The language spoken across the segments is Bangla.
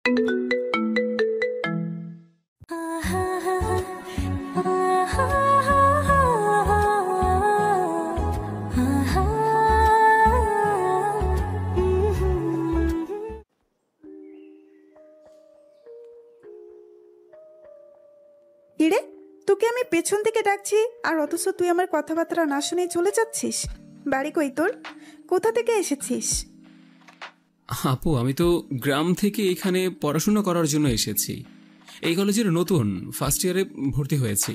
কিরে, তোকে আমি পেছন থেকে ডাকছি আর অথচ তুই আমার কথাবার্তা না শুনে চলে যাচ্ছিস। বাড়ি কই তোর? কোথা থেকে এসেছিস? আপু, আমি তো গ্রাম থেকে এখানে পড়াশোনা করার জন্য এসেছি। এই কলেজের নতুন ফার্স্ট ইয়ারে ভর্তি হয়েছি।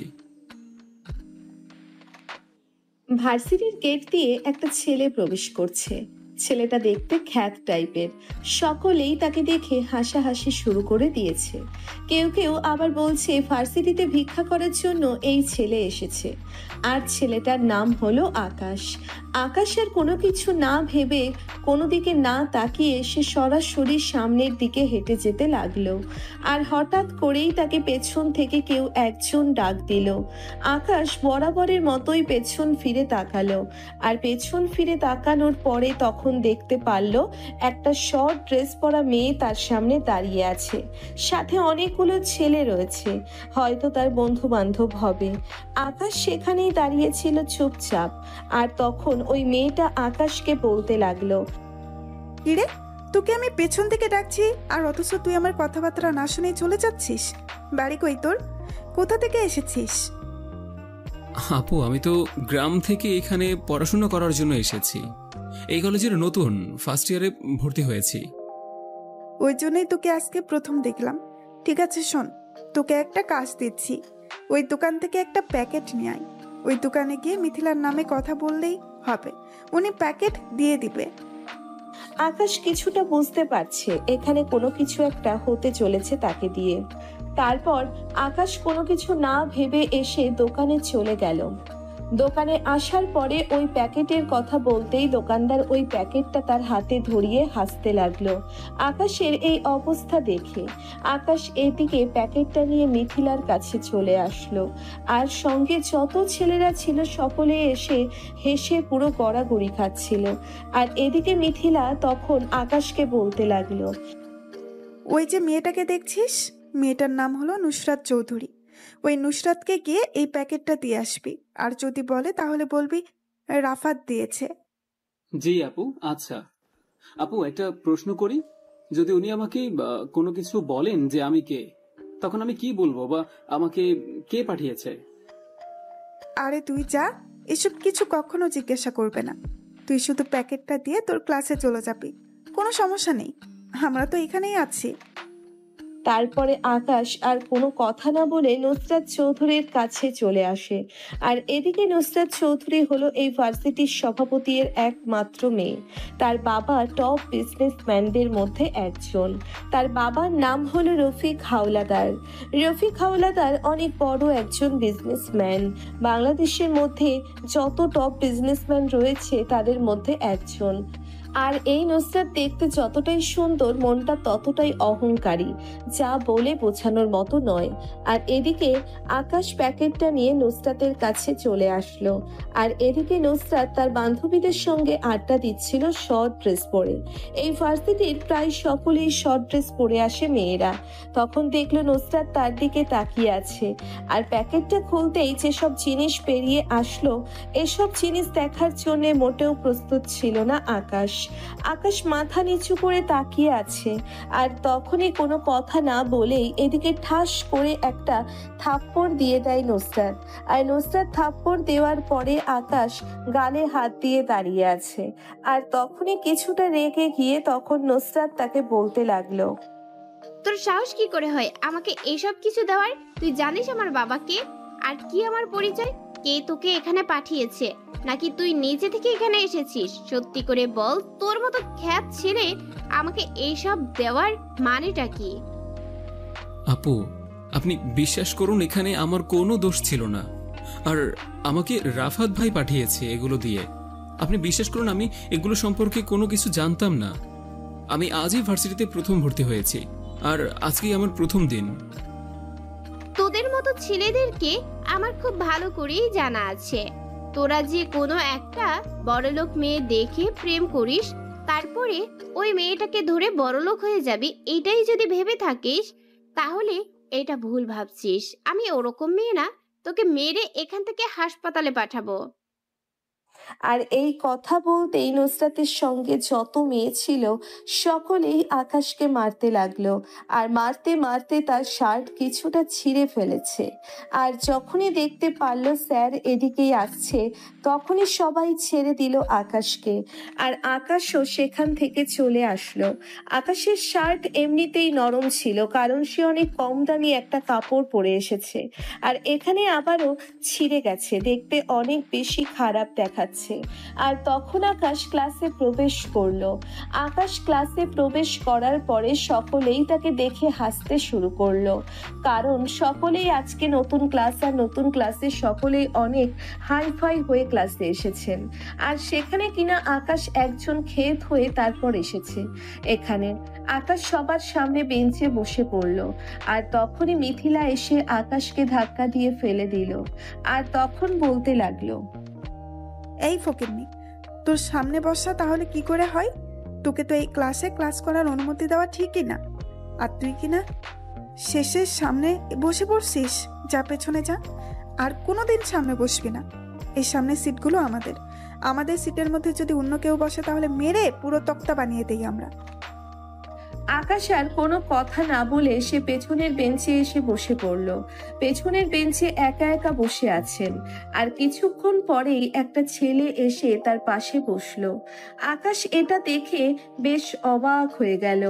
ভার্সিটির গেট দিয়ে একটা ছেলে প্রবেশ করছে। ছেলেটা দেখতে খ্যাত টাইপের। সকলেই তাকে দেখে হাসাহাসি শুরু করে দিয়েছে। কেউ কেউ আবার বলছে ভার্সিটিতে ভিক্ষা করার জন্য এই ছেলে এসেছে। আর ছেলেটার নাম হলো আকাশ। আকাশের কোনো কিছু না ভেবে, কোনো দিকে না তাকিয়ে সে সরাসরি সামনের দিকে হেঁটে যেতে লাগলো। আর হঠাৎ করেই তাকে পেছন থেকে কেউ একজন ডাক দিল। আকাশ বরাবরের মতোই পেছন ফিরে তাকালো। আর পেছন ফিরে তাকানোর পরে তখন দেখতে পারলো একটা শর্ট ড্রেস পরা মেয়ে তার সামনে দাঁড়িয়ে আছে। সাথে অনেকগুলো ছেলে রয়েছে, হয়তো তার বন্ধু বান্ধব হবে। আকাশ সেখানেই দাঁড়িয়ে ছিল চুপচাপ। আর তখন ওই মেয়েটা আকাশকে বলতে লাগলো, কিরে, তোকে আমি পেছন থেকে ডাকছি আর অথচ তুই আমার কথাবার্তা না শুনে চলে যাচ্ছিস। বাড়ি কই তোর? কোথা থেকে এসেছিস? আপু, আমি তো গ্রাম থেকে এখানে পড়াশোনা করার জন্য এসেছি। এই কলেজের নতুন ফার্স্ট ইয়ারে ভর্তি হয়েছি। ওই জন্যই তোকে আজকে প্রথম দেখলাম। ঠিক আছে শোন, তোকে একটা কাজ দিচ্ছি। ওই দোকান থেকে একটা প্যাকেট নিয়ে আয়। ওই দোকানে গিয়ে মিথিলার নামে কথা বললেই হবে, উনি প্যাকেট দিয়ে দিবে। আকাশ কিছুটা বুঝতে পারছে এখানে কোনো কিছু একটা হতে চলেছে তাকে দিয়ে। তারপর আকাশ কোনো কিছু না ভেবে এসে দোকানে চলে গেল। দোকানে আসার পরে ওই প্যাকেটের কথা বলতেই দোকানদার ওই প্যাকেটটা তার হাতে ধরিয়ে হাসতে লাগলো। আকাশের এই অবস্থা দেখে আকাশ এদিকে প্যাকেটটা নিয়ে মিথিলার কাছে চলে আসলো। আর সঙ্গে যত ছেলেরা ছিল সকলে এসে হেসে পুরো গড়াগড়ি খাচ্ছিল। আর এদিকে মিথিলা তখন আকাশকে বলতে লাগলো, ওই যে মেয়েটাকে দেখছিস, মেয়েটার নাম হলো নুসরাত চৌধুরী। ওই নুসরাতকে গিয়ে এই প্যাকেটটা দিয়ে আসবি। আর যদি বলে তাহলে বলবি রাফাত দিয়েছে। জি আপু, আচ্ছা। আপু, একটা প্রশ্ন করি, যদি উনি আমাকে কোনো কিছু বলেন যে আমি কে, তখন আমি কি বলবো, বা আমাকে কে পাঠিয়েছে? আরে তুই যা, এসব কিছু কখনো জিজ্ঞাসা করবে না। তুই শুধু প্যাকেটটা দিয়ে তোর ক্লাসে চলে যাবি, কোনো সমস্যা নেই, আমরা তো এখানেই আছি। তারপরে আকাশ আর কোনো কথা না বলে নুসরাত চৌধুরীর কাছে চলে আসে। আর এদিকে নুসরাত চৌধুরী হলো এই ভার্সিটির সভাপতির একমাত্র মেয়ে। তার বাবা টপ বিজনেসম্যানদের মধ্যে একজন। তার বাবার নাম হলো রফিক হাওলাদার। রফিক হাওলাদার অনেক বড় একজন বিজনেসম্যান। বাংলাদেশের মধ্যে যত টপ বিজনেসম্যান রয়েছে তাদের মধ্যে একজন। আর এই নুসরাত দেখতে যতটাই সুন্দর, মনটা ততটাই অহংকারী, যা বলে বোঝানোর মতো নয়। আর এদিকে আকাশ প্যাকেটটা নিয়ে নুসরাতের কাছে চলে আসলো। আর এদিকে নুসরাত তার বান্ধবীদের সঙ্গে আড্ডা দিচ্ছিল শর্ট ড্রেস পরে। এই ভার্সিটির প্রায় সকলেই শর্ট ড্রেস পরে আসে মেয়েরা। তখন দেখলো নুসরাত তার দিকে তাকিয়ে আছে। আর প্যাকেটটা খুলতেই যেসব জিনিস বেরিয়ে আসলো, এসব জিনিস দেখার জন্য মোটেও প্রস্তুত ছিল না আকাশ। আকাশ মাথা নিচু করে তাকিয়ে আছে। আর তখনই কোনো কথা না বলেই এদিকে ঠাস করে একটা থাপ্পড় দিয়ে দেয় নুসরাত। আর নুসরাত থাপ্পড় দেওয়ার পরে আকাশ গালে হাত দিয়ে দাঁড়িয়ে আছে। আর তখনই কিছুটা রেগে গিয়ে তখন নুসরাত তাকে বলতে লাগলো, তোর সাহস কি করে হয় আমাকে এইসব কিছু দেওয়ার? তুই জানিস আমার বাবাকে আর কি আমার পরিচয়? কে তোকে এখানে পাঠিয়েছে, নাকি তুই নিজে থেকে এখানে এসেছিস? সত্যি করে বল, তোর মতো খ্যাত ছেলে আমাকে এইসব দেওয়ার মানেটা কি? আপু, আপনি বিশ্বাস করুন, এখানে আমার কোনো দোষ ছিল না। আর আমাকে রাফাত ভাই পাঠিয়েছে এগুলো দিয়ে। আপনি বিশ্বাস করুন, আমি এগুলো সম্পর্কে কোনো কিছু জানতাম না। আমি আজই ভার্সিটিতে প্রথম ভর্তি হয়েছি, আর আজকেই আমার প্রথম দিন। তোদের মতো ছেলেদেরকে আমার খুব ভালো করেই জানা আছে। তোরা যে কোনো একটা বড়লোক মেয়ে দেখে প্রেম করিস, তারপরে ওই মেয়েটাকে ধরে বড়লোক হয়ে যাবি, এইটাই যদি ভেবে থাকিস তাহলে এটা ভুল ভাবছিস। আমি ওরকম মেয়ে না, তোকে মেরে এখান থেকে হাসপাতালে পাঠাবো। আর এই কথা বলতেই নুসরাতের সঙ্গে যত মেয়ে ছিল সকলেই আকাশকে মারতে লাগলো। আর মারতে মারতে তার শার্ট কিছুটা ছিঁড়ে ফেলেছে। আর যখনই দেখতে পারলো স্যার এদিকেই আসছে, তখনই সবাই ছেড়ে দিল আকাশকে। আর আকাশও সেখান থেকে চলে আসলো। আকাশের শার্ট এমনিতেই নরম ছিল, কারণ সে অনেক কম দামি একটা কাপড় পরে এসেছে। আর এখানে আবারও ছিঁড়ে গেছে, দেখতে অনেক বেশি খারাপ দেখাচ্ছে। আর তখন আকাশ ক্লাসে প্রবেশ করলো। আকাশ ক্লাসে প্রবেশ করার পরে সকলেই তাকে দেখে হাসতে শুরু করলো, কারণ সকলেই আজকে নতুন ক্লাস, আর নতুন ক্লাসে সকলেই অনেক হাই ফাই হয়ে ক্লাসে এসেছেন। আর সেখানে কিনা আকাশ একজন খেত হয়ে তারপর এসেছে এখানে। আকাশ সবার সামনে বেঞ্চে বসে পড়লো। আর তখনই মিথিলা এসে আকাশকে ধাক্কা দিয়ে ফেলে দিল। আর তখন বলতে লাগলো, এই ফকিন্নি, তোর সামনে বসা তাহলে কি করে হয়? তোকে তো এই ক্লাসে ক্লাস করার অনুমতি দেওয়া ঠিকই না। আর তুই কিনা শেষের সামনে বসে পড়ছিস। যা পেছনে যা, আর কোনোদিন সামনে বসবি না। এই সামনের সিটগুলো আমাদের। আমাদের সিটের মধ্যে যদি অন্য কেউ বসে তাহলে মেরে পুরো তক্তা বানিয়ে দেই আমরা। আকাশ আর কোনো কথা না বলে সে পেছনের বেঞ্চে এসে বসে পড়ল। পেছনের বেঞ্চে একা একা বসে আছেন। আর কিছুক্ষণ পরেই একটা ছেলে এসে তার পাশে বসলো। আকাশ এটা দেখে বেশ অবাক হয়ে গেল,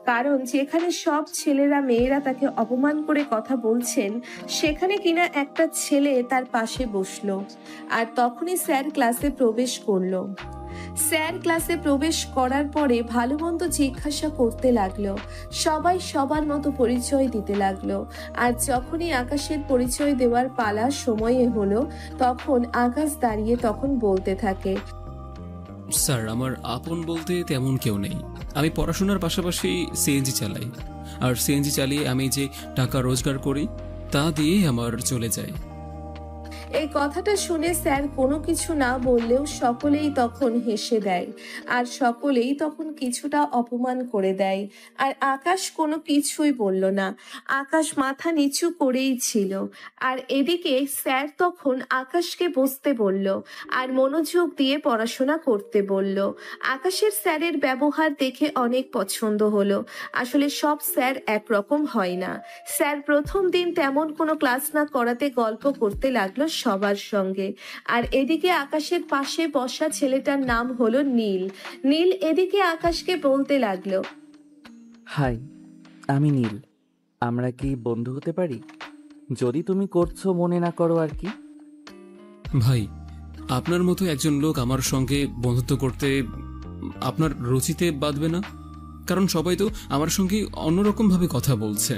কারণ যেখানে সব ছেলেরা মেয়েরা তাকে অপমান করে কথা বলছেন, সেখানে কিনা একটা ছেলে তার পাশে বসলো। আর তখনই স্যার ক্লাসে প্রবেশ করলো। স্যার ক্লাসে প্রবেশ করার পরে ভালো মন্দ জিজ্ঞাসা করতে লাগলো। সবাই সবার মতো পরিচয় দিতে লাগলো। আর যখনই আকাশের পরিচয় দেওয়ার পালা সময়ে হলো, তখন আকাশ দাঁড়িয়ে তখন বলতে থাকে, স্যার, আমার আপন বলতে তেমন কেউ নেই। আমি পড়াশোনার পাশাপাশি সিএনজি চালাই, আর সিএনজি চালিয়ে আমি যে টাকা রোজগার করি তা দিয়েই আমার চলে যায়। এই কথাটা শুনে স্যার কোনো কিছু না বললেও সকলেই তখন হেসে দেয়। আর সকলেই তখন কিছুটা অপমান করে দেয়। আর আকাশ কোনো কিছুই বলল না। আকাশ মাথা নিচু করেই ছিল। আর এদিকে স্যার তখন আকাশকে বসতে বলল, আর মনোযোগ দিয়ে পড়াশোনা করতে বলল। আকাশের স্যারের ব্যবহার দেখে অনেক পছন্দ হলো। আসলে সব স্যার একরকম হয় না। স্যার প্রথম দিন তেমন কোনো ক্লাস না করাতে গল্প করতে লাগলো সবার সঙ্গে। আর এদিকে আকাশের পাশে বসা ছেলেটার নাম হলো নীল। নীল এদিকে আকাশকে বলতে লাগলো, হাই, আমি নীল। আমরা কি বন্ধু হতে পারি? যদি তুমি করছো মনে না করো আর কি। ভাই, আপনার মতো একজন লোক আমার সঙ্গে বন্ধুত্ব করতে আপনার রুচিতে বাঁধবে না? কারণ সবাই তো আমার সঙ্গে অন্যরকম ভাবে কথা বলছে,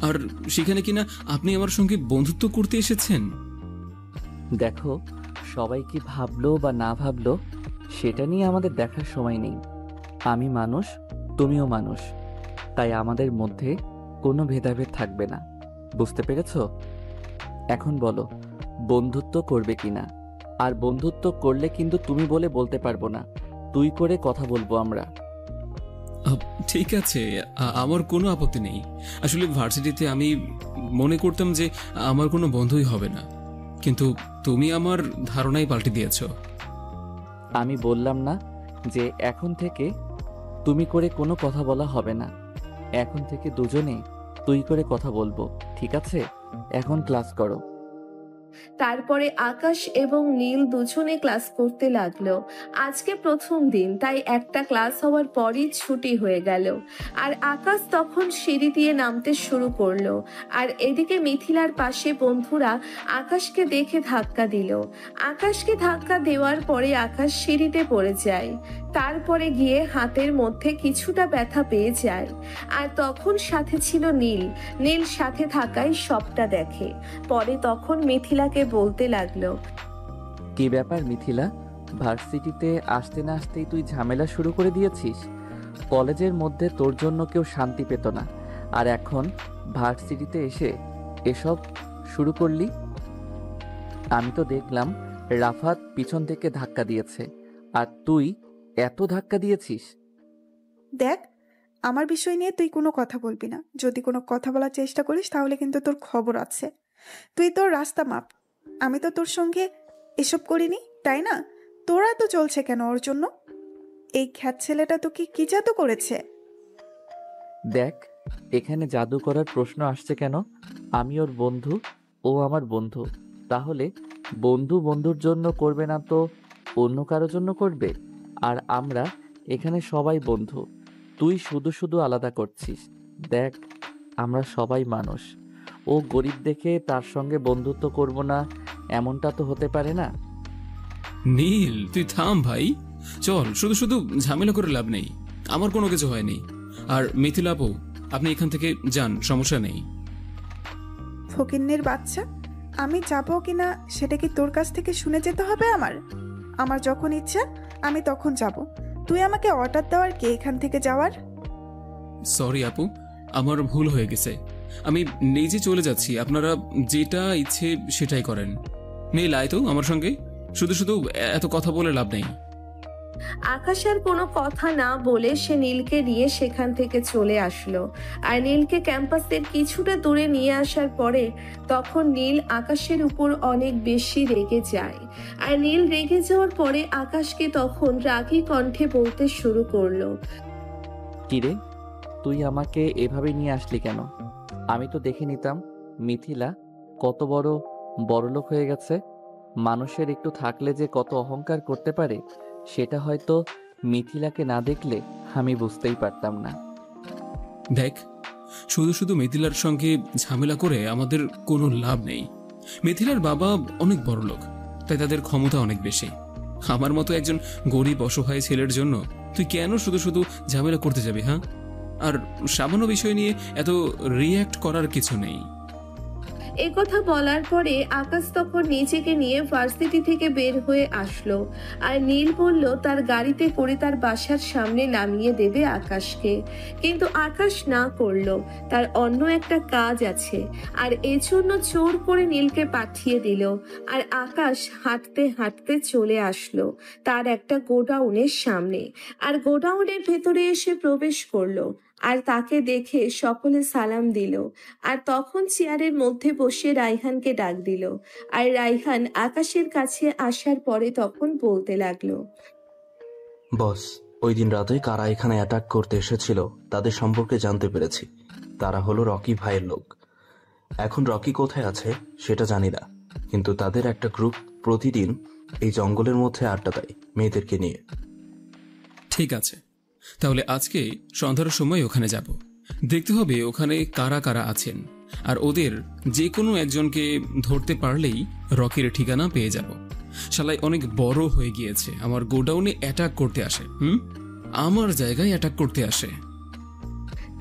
আর সেখানে কিনা আপনি আমার সঙ্গে বন্ধুত্ব করতে এসেছেন। দেখো, সবাই কি ভাবলো বা না ভাবলো সেটা নিয়ে আমাদের দেখার সময় নেই। আমি মানুষ, তুমিও মানুষ, তাই আমাদের মধ্যে কোনো ভেদাভেদ থাকবে না। বুঝতে পেরেছো? এখন বলো, বন্ধুত্ব করবে কিনা? আর বন্ধুত্ব করলে কিন্তু তুমি বলে বলতে পারবো না, তুই করে কথা বলবো আমরা। ঠিক আছে, আমার কোনো আপত্তি নেই। আসলে ভার্সিটিতে আমি মনে করতাম যে আমার কোনো বন্ধুই হবে না, কিন্তু তুমি আমার ধারণাই পাল্টে দিয়েছ। আমি বললাম না যে এখন থেকে তুমি করে কোনো কথা বলা হবে না। এখন থেকে দুজনে তুই করে কথা বলবো, ঠিক আছে? এখন ক্লাস করো। তারপরে আকাশ এবং নীল দুজনে ক্লাস করতে লাগলো। আজকে প্রথম দিন, তাই একটা ক্লাস হওয়ার পরই ছুটি হয়ে গেল। আর আকাশ তখন সিঁড়ি দিয়ে নামতে শুরু করলো। আর এদিকে মিথিলার পাশে বন্ধুরা আকাশকে দেখে ধাক্কা দিল। আকাশকে ধাক্কা দেওয়ার পরে আকাশ সিঁড়িতে পড়ে যায়। তারপরে গিয়ে হাতের মধ্যে কিছুটা ব্যথা পেয়ে যায়। আর তখন সাথে ছিল নীল। নীল সাথে থাকাই সবটা দেখে। পরে তখন মিথিলাকে বলতে লাগলো, কি ব্যাপার মিথিলা, ভার্সিটিতে আসতে না আসতেই তুই ঝামেলা শুরু করে দিয়েছিস? কলেজের মধ্যে তোর জন্য কেউ শান্তি পেত না, আর এখন ভার্সিটিতে এসে এসব শুরু করলি? আমি তো দেখলাম রাফাত পিছন থেকে ধাক্কা দিয়েছে, আর তুই এত ধাক্কা দিয়েছিস? দেখ, আমার বিষয় নিয়ে তুই কোনো কথা বলবি না। যদি কোনো কথা বলার চেষ্টা করিস তাহলে কিন্তু তোর খবর আছে। তুই তোর রাস্তা মাপ। আমি তো তোর সঙ্গে এসব করিনি, তাই না? তোরা তো চলছে কেন ওর জন্য? এই খ্যাত ছেলেটা তোকে কি জাদু করেছে? দেখ, এখানে জাদু করার প্রশ্ন আসছে কেন? আমি ওর বন্ধু, ও আমার বন্ধু। তাহলে বন্ধু বন্ধুর জন্য করবে না তো অন্য কারোর জন্য করবে? আর আমরা এখানে সবাই বন্ধু। তুই শুধু শুধু আলাদা করছিস। দেখ, আমরা সবাই মানুষ। ও গরিব দেখে তার সঙ্গে বন্ধুত্ব করব না এমনটা তো হতে পারে না। নীল, তুই থাম ভাই। চল, শুধু শুধু ঝামেলা করে লাভ নেই। আমার কোনো কিছু হয়নি। আর মিথিলা আপু, আপনি এখান থেকে যান, সমস্যা নেই। ফকিন্নির বাচ্চা, আমি যাবো কিনা সেটা কি তোর কাছ থেকে শুনে যেতে হবে? আমার যখন ইচ্ছা আমি তখন যাব। তুই আমাকে অর্ডার দেওয়ার কে এখান থেকে যাওয়ার? সরি আপু, আমার ভুল হয়ে গেছে। আমি নিজে চলে যাচ্ছি। আপনারা যেটা ইচ্ছে সেটাই করেন। নীল, আয় তো আমার সঙ্গে। শুধু শুধু এত কথা বলে লাভ নেই। আকাশ আর কোনো কথা না বলে সে নীলকে নিয়ে সেখান থেকে চলে আসলো। আর নীলকে ক্যাম্পাসের কিছুটা দূরে নিয়ে আসার পরে তখন নীল আকাশের উপর অনেক বেশি রেগে যায়। আর নীল রেগে যাওয়ার পরে আকাশকে তখন রাগী কণ্ঠে বলতে শুরু করলো, কিরে, তুই আমাকে এভাবে নিয়ে আসলি কেন? আমি তো দেখে নিতাম মিথিলা কত বড়লোক হয়ে গেছে। মানুষের একটু থাকলে যে কত অহংকার করতে পারে সেটা হয়তো মিথিলাকে না দেখলে আমি বুঝতেই পারতাম না। দেখ, শুধু শুধু মিথিলার সঙ্গে ঝামেলা করে আমাদের কোনো লাভ নেই। মিথিলার বাবা অনেক বড় লোক, তাই তাদের ক্ষমতা অনেক বেশি। আমার মতো একজন গরিব অসহায় ছেলের জন্য তুই কেন শুধু শুধু ঝামেলা করতে যাবি? হ্যাঁ, আর সামান্য বিষয় নিয়ে এত রিয়্যাক্ট করার কিছু নেই। এ কথা বলার পরে আকাশ তখন নিজেকে নিয়ে ভার্সিটি থেকে বের হয়ে আসলো। আর নীল বলল তার গাড়িতে করে তার বাসার সামনে নামিয়ে দেবে আকাশকে, কিন্তু আকাশ না করলো। তার অন্য একটা কাজ আছে, আর এজন্য জোর করে নীলকে পাঠিয়ে দিল। আর আকাশ হাঁটতে হাঁটতে চলে আসলো তার একটা গোডাউনের সামনে। আর গোডাউনের ভেতরে এসে প্রবেশ করলো। আর তাকে দেখে সকলে সালাম দিল। আর তখন চেয়ারের মধ্যে বসে রাইহানকে ডাক দিল। আর রাইহান আকাশের কাছে আসার পরে তখন বলতে লাগলো, বস, ওই দিন রাতে কারা এখানে অ্যাটাক করতে এসেছিল তাদের সম্পর্কে জানতে পেরেছি। তারা হলো রকি ভাইয়ের লোক। এখন রকি কোথায় আছে সেটা জানি না, কিন্তু তাদের একটা গ্রুপ প্রতিদিন এই জঙ্গলের মধ্যে আড্ডা দেয় মেয়েদেরকে নিয়ে। ঠিক আছে, তাহলে আজকে সন্ধ্যার সময় ওখানে যাব। দেখতে হবে ওখানে কারা কারা আছেন, আর ওদের যে কোনো একজনকে ধরতে পারলেই রকির ঠিকানা পেয়ে যাব। শালাই অনেক বড় হয়ে গিয়েছে, আমার গোডাউনে অ্যাটাক করতে আসে। আমার জায়গায় অ্যাটাক করতে আসে।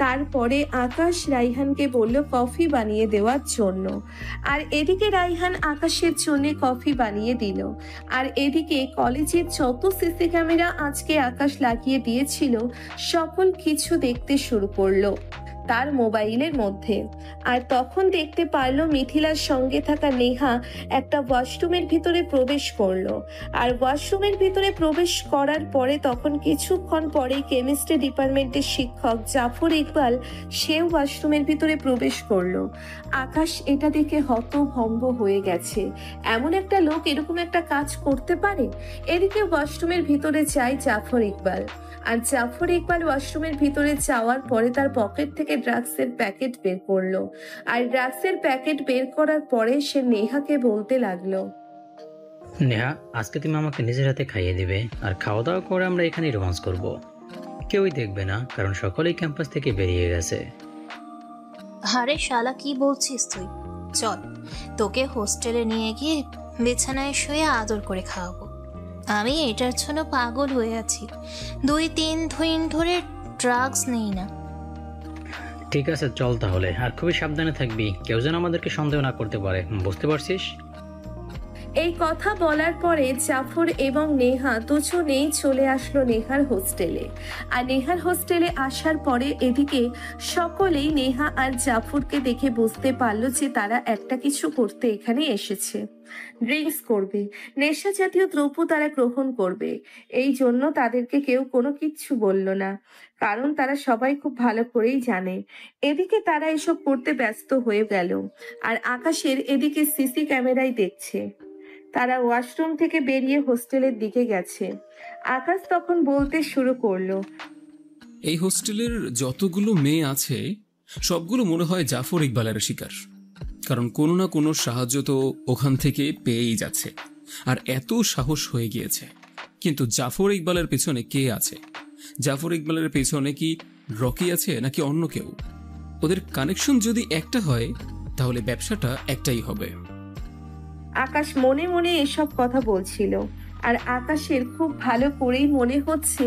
তারপরে আকাশ রাইহানকে বলল কফি বানিয়ে দেওয়ার জন্য। আর এদিকে রাইহান আকাশের জন্য কফি বানিয়ে দিল। আর এদিকে কলেজের যত সিসি ক্যামেরা আজকে আকাশ লাগিয়ে দিয়েছিল সকল কিছু দেখতে শুরু করলো তার মোবাইলের মধ্যে। আর তখন দেখতে পারলো মিথিলার সঙ্গে থাকা নেহা একটা ওয়াশরুমের ভিতরে প্রবেশ করলো। আর ওয়াশরুমের ভিতরে প্রবেশ করার পরে তখন কিছুক্ষণ পরে কেমিস্ট্রি ডিপার্টমেন্টের শিক্ষক জাফর ইকবাল সেও ওয়াশরুমের ভিতরে প্রবেশ করলো। আকাশ এটা দেখে হতভম্ব হয়ে গেছে, এমন একটা লোক এরকম একটা কাজ করতে পারে। এদিকে ওয়াশরুমের ভিতরে যায় জাফর ইকবাল। আর জাফর ইকবাল ওয়াশরুমের ভিতরে যাওয়ার পরে তার পকেট থেকে ড্রাগসের প্যাকেট বের করলো। আর ড্রাগসের প্যাকেট বের করার পরে সে নেহাকে বলতে লাগলো, নেহা, আজকে তুমি আমাকে নিজের হাতে খাইয়ে দিবে, আর খাওয়া দাওয়া করে আমরা এখানে রোমান্স করব। কেউই দেখবে না, কারণ সকলেই ক্যাম্পাস থেকে বেরিয়ে গেছে। আরে শালা, কি বলছিস তুই? চল, তোকে হোস্টেলে নিয়ে গিয়ে বিছানায় শুয়ে আদর করে খাওয়াবো। আমি এটার জন্য পাগল হয়ে আছি। 2-3 দিন ধরে ড্রাগস নেই না। ঠিক আছে, চল তাহলে, আর খুবই সাবধানে থাকবি, কেউ যেন আমাদেরকে সন্দেহ না করতে পারে, বুঝতে পারছিস? এই কথা বলার পরে জাফর এবং নেহা দুজনেই চলে আসলো নেহার হোস্টেলে। আর নেহার হোস্টেলে আসার পরে এদিকে সকলেই নেহা আর জাফরকে দেখে বুঝতে পারলো যে তারা একটা কিছু করতে এখানে এসেছে। ড্রিঙ্কস করবে, নেশা জাতীয় দ্রব্য তারা গ্রহণ করবে। এই জন্য তাদেরকে কেউ কোনো কিচ্ছু বলল না, কারণ তারা সবাই খুব ভালো করেই জানে। এদিকে তারা এসব করতে ব্যস্ত হয়ে গেল, আর আকাশের এদিকে সিসি ক্যামেরায় দেখছে। তারা ওয়াশরুম থেকে বেরিয়ে হোস্টেলের দিকে গেছে। আকাশ তখন বলতে শুরু করলো, এই হোস্টেলের যতগুলো মেয়ে আছে সবগুলো মনে হয় জাফর ইকবালের শিকার, কারণ কোনো না কোনো সাহায্য তো ওখান থেকে পেয়েই যাচ্ছে। আর এত সাহস হয়ে গিয়েছে, কিন্তু জাফর ইকবালের পেছনে কে আছে? জাফর ইকবালের পেছনে কি রকি আছে নাকি অন্য কেউ? ওদের কানেকশন যদি একটা হয় তাহলে ব্যবসাটা একটাই হবে। আকাশ মনে মনে এসব কথা বলছিল, আর আকাশের খুব ভালো করেই মনে হচ্ছে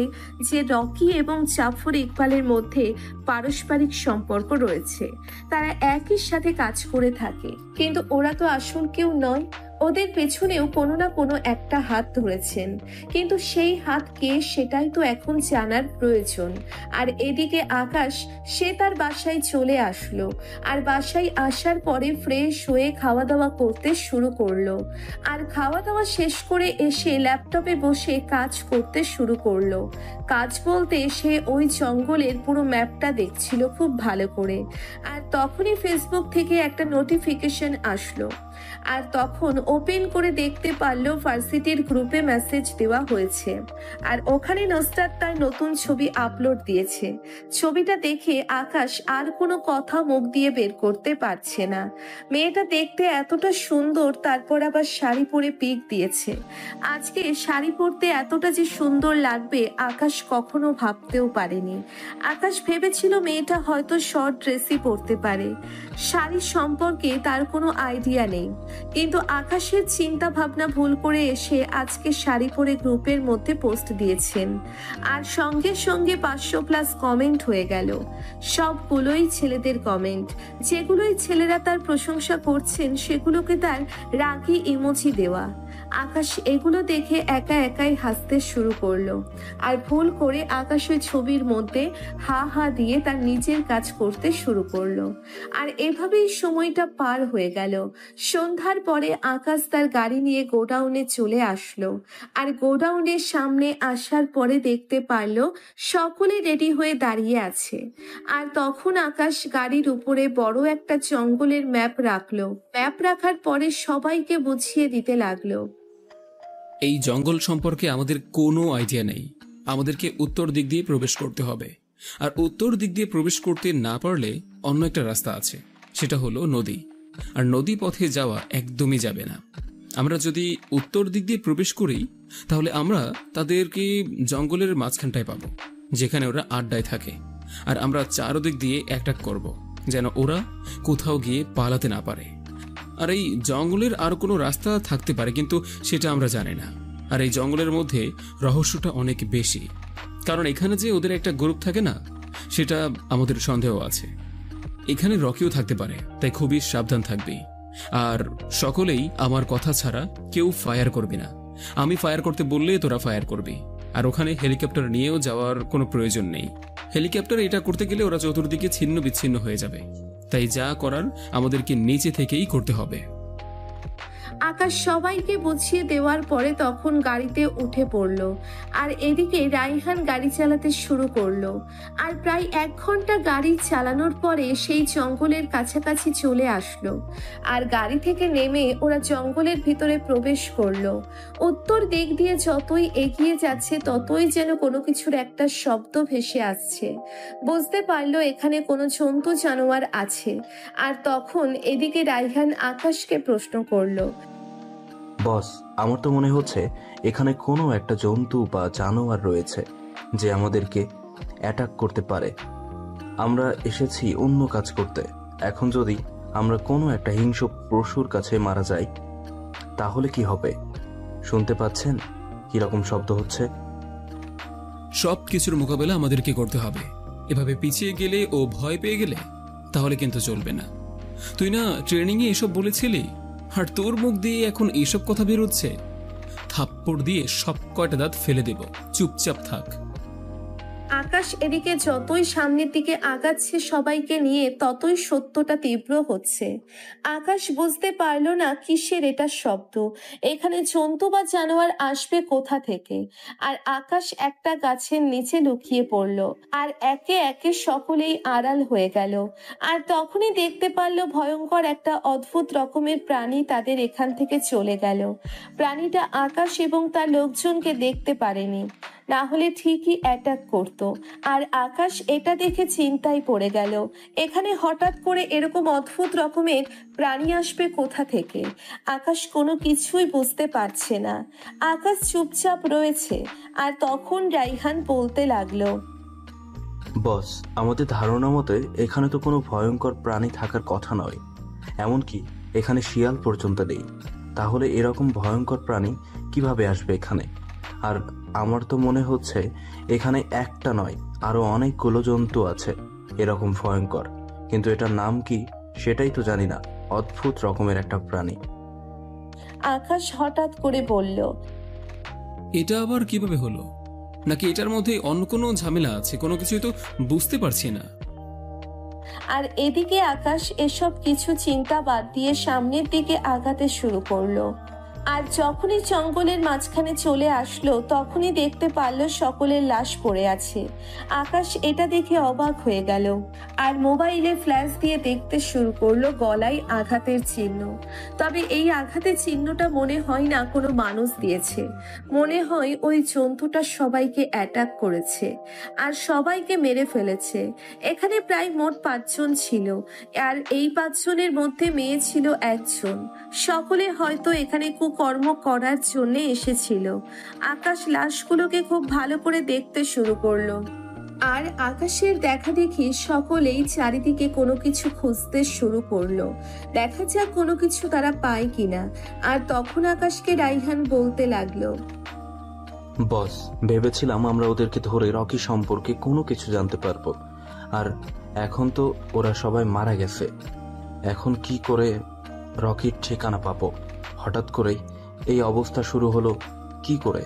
যে রকি এবং জাফর ইকবালের মধ্যে পারস্পরিক সম্পর্ক রয়েছে। তারা একই সাথে কাজ করে থাকে, কিন্তু ওরা তো আসল কেউ নয়। ওদের পেছনেও কোনো না কোনো একটা হাত ধরেছেন, কিন্তু সেই হাত কে সেটাই তো এখন জানার প্রয়োজন। আর এদিকে আকাশ, সে তার বাসায় চলে আসলো, আর বাসায় আসার পরে ফ্রেশ হয়ে খাওয়া দাওয়া করতে শুরু করলো। আর খাওয়া দাওয়া শেষ করে এসে ল্যাপটপে বসে কাজ করতে শুরু করলো। কাজ বলতে সে ওই জঙ্গলের পুরো ম্যাপটা দেখছিল খুব ভালো করে। আর তখনই ফেসবুক থেকে একটা নোটিফিকেশন আসলো, আর তখন ওপেন করে দেখতে পারলো ভার্সিটির গ্রুপে মেসেজ দেওয়া হয়েছে, আর ওখানে নুসরাত তার নতুন ছবি আপলোড দিয়েছে। ছবিটা দেখে আকাশ আর কোনো কথা মুখ দিয়ে বের করতে পারছে না। মেয়েটা দেখতে এতটা সুন্দর, তারপর আবার শাড়ি পরে পিক দিয়েছে। আজকে শাড়ি পরতে এতটা যে সুন্দর লাগবে আকাশ কখনো ভাবতেও পারেনি। আকাশ ভেবেছিল মেয়েটা হয়তো শর্ট ড্রেসই পরতে পারে, শাড়ি সম্পর্কে তার কোনো আইডিয়া নেই। কিন্তু আকাশের চিন্তা ভাবনা ভুল করে এসে আজকে শাড়ি পরে গ্রুপের মধ্যে পোস্ট দিয়েছেন, আর সঙ্গে সঙ্গে 500+ কমেন্ট হয়ে গেল। সবগুলোই ছেলেদের কমেন্ট। যেগুলোই ছেলেরা তার প্রশংসা করছেন সেগুলোকে তার রাগী ইমোজি দেওয়া। আকাশ এগুলো দেখে একা একাই হাসতে শুরু করলো, আর ভুল করে আকাশ ওই ছবির মধ্যে হা হা দিয়ে তার নিজের কাজ করতে শুরু করলো। আর এভাবেই সময়টা পার হয়ে গেল। সন্ধ্যার পরে আকাশ তার গাড়ি নিয়ে গোডাউনে চলে আসলো, আর গোডাউনের সামনে আসার পরে দেখতে পারলো সকলে রেডি হয়ে দাঁড়িয়ে আছে। আর তখন আকাশ গাড়ির উপরে বড় একটা জঙ্গলের ম্যাপ রাখলো। ম্যাপ রাখার পরে সবাইকে বুঝিয়ে দিতে লাগলো, এই জঙ্গল সম্পর্কে আমাদের কোনো আইডিয়া নেই। আমাদেরকে উত্তর দিক দিয়ে প্রবেশ করতে হবে, আর উত্তর দিক দিয়ে প্রবেশ করতে না পারলে অন্য একটা রাস্তা আছে, সেটা হলো নদী। আর নদী পথে যাওয়া একদমই যাবে না। আমরা যদি উত্তর দিক দিয়ে প্রবেশ করি তাহলে আমরা তাদেরকে জঙ্গলের মাঝখানটায় পাবো, যেখানে ওরা আড্ডায় থাকে। আর আমরা চারদিক দিয়ে অ্যাটাক করব, যেন ওরা কোথাও গিয়ে পালাতে না পারে। আর এই জঙ্গলের আর কোনো রাস্তা থাকতে পারে, কিন্তু সেটা আমরা জানি না। আর এই জঙ্গলের মধ্যে রহস্যটা অনেক বেশি, কারণ এখানে যে ওদের একটা গ্রুপ থাকে না, সেটা আমাদের সন্দেহ আছে। এখানে রকিও থাকতে পারে, তাই খুবই সাবধান থাকবি। আর সকলেই আমার কথা ছাড়া কেউ ফায়ার করবি না। আমি ফায়ার করতে বললে তোরা ফায়ার করবি। আর ওখানে হেলিকপ্টার নিয়েও যাওয়ার কোনো প্রয়োজন নেই। হেলিকপ্টার এটা করতে গেলে ওরা চতুর্দিকে ছিন্ন বিচ্ছিন্ন হয়ে যাবে, তাই যা করার আমাদেরকে নিচে থেকেই করতে হবে। আকাশ সবাইকে বুঝিয়ে দেওয়ার পরে তখন গাড়িতে উঠে পড়লো, আর এদিকে রাইহান গাড়ি চালাতে শুরু করলো। আর প্রায় 1 ঘন্টা গাড়ি চালানোর পরে সেই জঙ্গলের কাছাকাছি চলে আসলো, আর গাড়ি থেকে নেমে ওরা জঙ্গলের ভিতরে প্রবেশ করলো। উত্তর দিক দিয়ে যতই এগিয়ে যাচ্ছে ততই যেন কোনো কিছুর একটা শব্দ ভেসে আসছে। বুঝতে পারলো এখানে কোনো জন্তু জানোয়ার আছে। আর তখন এদিকে রাইহান আকাশকে প্রশ্ন করলো, বস, আমার তো মনে হচ্ছে এখানে কোনো একটা জন্তু বা জানোয়ার রয়েছে যে আমাদেরকে অ্যাটাক করতে পারে। আমরা এসেছি অন্য কাজ করতে। এখন যদি আমরা কোনো একটা হিংস্র পশুর কাছে মারা যাই তাহলে কি হবে? শুনতে পাচ্ছেন কিরকম শব্দ হচ্ছে? সব কিছুর মোকাবেলা আমাদেরকে করতে হবে। এভাবে পিছিয়ে গেলে ও ভয় পেয়ে গেলে তাহলে কিন্তু চলবে না। তুই না ট্রেনিংয়ে এসব বলেছিলি, আর তোর মুখ দিয়ে এখন এইসব কথা বেরোচ্ছে। থাপ্পড় দিয়ে সব কয়টা দাঁত ফেলে দেব, চুপচাপ থাক। আকাশ এদিকে যতই সামনের দিকে আগাচ্ছে সবাইকে নিয়ে ততই সত্যটা তীব্র হচ্ছে। আকাশ বুঝতে পারল না কিসের এটা শব্দ, এখানে জন্তু বা জানোয়ার আসবে কোথা থেকে। আর আকাশ একটা গাছের নিচে লুকিয়ে পড়ল, আর একে একে সকলেই আড়াল হয়ে গেল। আর তখনই দেখতে পারল ভয়ঙ্কর একটা অদ্ভুত রকমের প্রাণী তাদের এখান থেকে চলে গেল। প্রাণীটা আকাশ এবং তার লোকজনকে দেখতে পারেনি, না হলে ঠিকই অ্যাটাক করত। আর আকাশ এটা দেখে চিন্তায় পড়ে গেল, এখানে হঠাৎ করে এরকম অদ্ভুত রকমের প্রাণী আসবে কোথা থেকে। আকাশ কোনো কিছুই বুঝতে পারছে না, আকাশ চুপচাপ রয়েছে। আর তখন রাইহান বলতে লাগলো, বস, আমাদের ধারণা মতে এখানে তো কোনো ভয়ঙ্কর প্রাণী থাকার কথা নয়, এমনকি এখানে শিয়াল পর্যন্ত নেই। তাহলে এরকম ভয়ঙ্কর প্রাণী কিভাবে আসবে এখানে? আর আমার তো মনে হচ্ছে এখানে একটা নয়, আরো অনেকগুলো জন্তু আছে এরকম ভয়ঙ্কর, কিন্তু এটার নাম কি সেটাই তো জানি না। অদ্ভুত রকমের একটা প্রাণী। আকাশ হঠাৎ করে বলল, এটা আবার কিভাবে হলো? নাকি এটার মধ্যে অন্য কোনো ঝামেলা আছে? কোনো কিছুই তো বুঝতে পারছি না। আর এদিকে আকাশ এসব কিছু চিন্তা বাদ দিয়ে সামনের দিকে আগাতে শুরু করলো। আর যখনই জঙ্গলের মাঝখানে চলে আসলো তখনই দেখতে পারলো সকলের লাশ পড়ে আছে। আকাশ এটা দেখে অবাক হয়ে গেল, আর মোবাইলে ফ্ল্যাশ দিয়ে দেখতে শুরু করলো গলায় আঘাতের চিহ্ন। তবে এই আঘাতের চিহ্নটা মনে হয় না কোনো মানুষ দিয়েছে, মনে হয় ওই জন্তুটা সবাইকে অ্যাটাক করেছে আর সবাইকে মেরে ফেলেছে। এখানে প্রায় মোট 5 জন ছিল, আর এই 5 জনের মধ্যে মেয়ে ছিল একজন। সকলে হয়তো এখানে কর্ম করার জন্য এসেছিল। আকাশ লাশগুলোকে খুব ভালো করে দেখতে শুরু করলো, আর আকাশের দেখা দেখি সকলেই চারিদিকে কোনো কিছু খুঁজতে শুরু করলো, দেখা যাক কোনো কিছু তারা পায় কিনা। আর তখন আকাশকে রাইহান বলতে লাগলো, বস, ভেবেছিলাম আমরা ওদেরকে ধরে রকি সম্পর্কে কোনো কিছু জানতে পারবো, আর এখন তো ওরা সবাই মারা গেছে। এখন কি করে রকির ঠিকানা পাবো? হঠাৎ করেই এই অবস্থা শুরু হলো কি করে,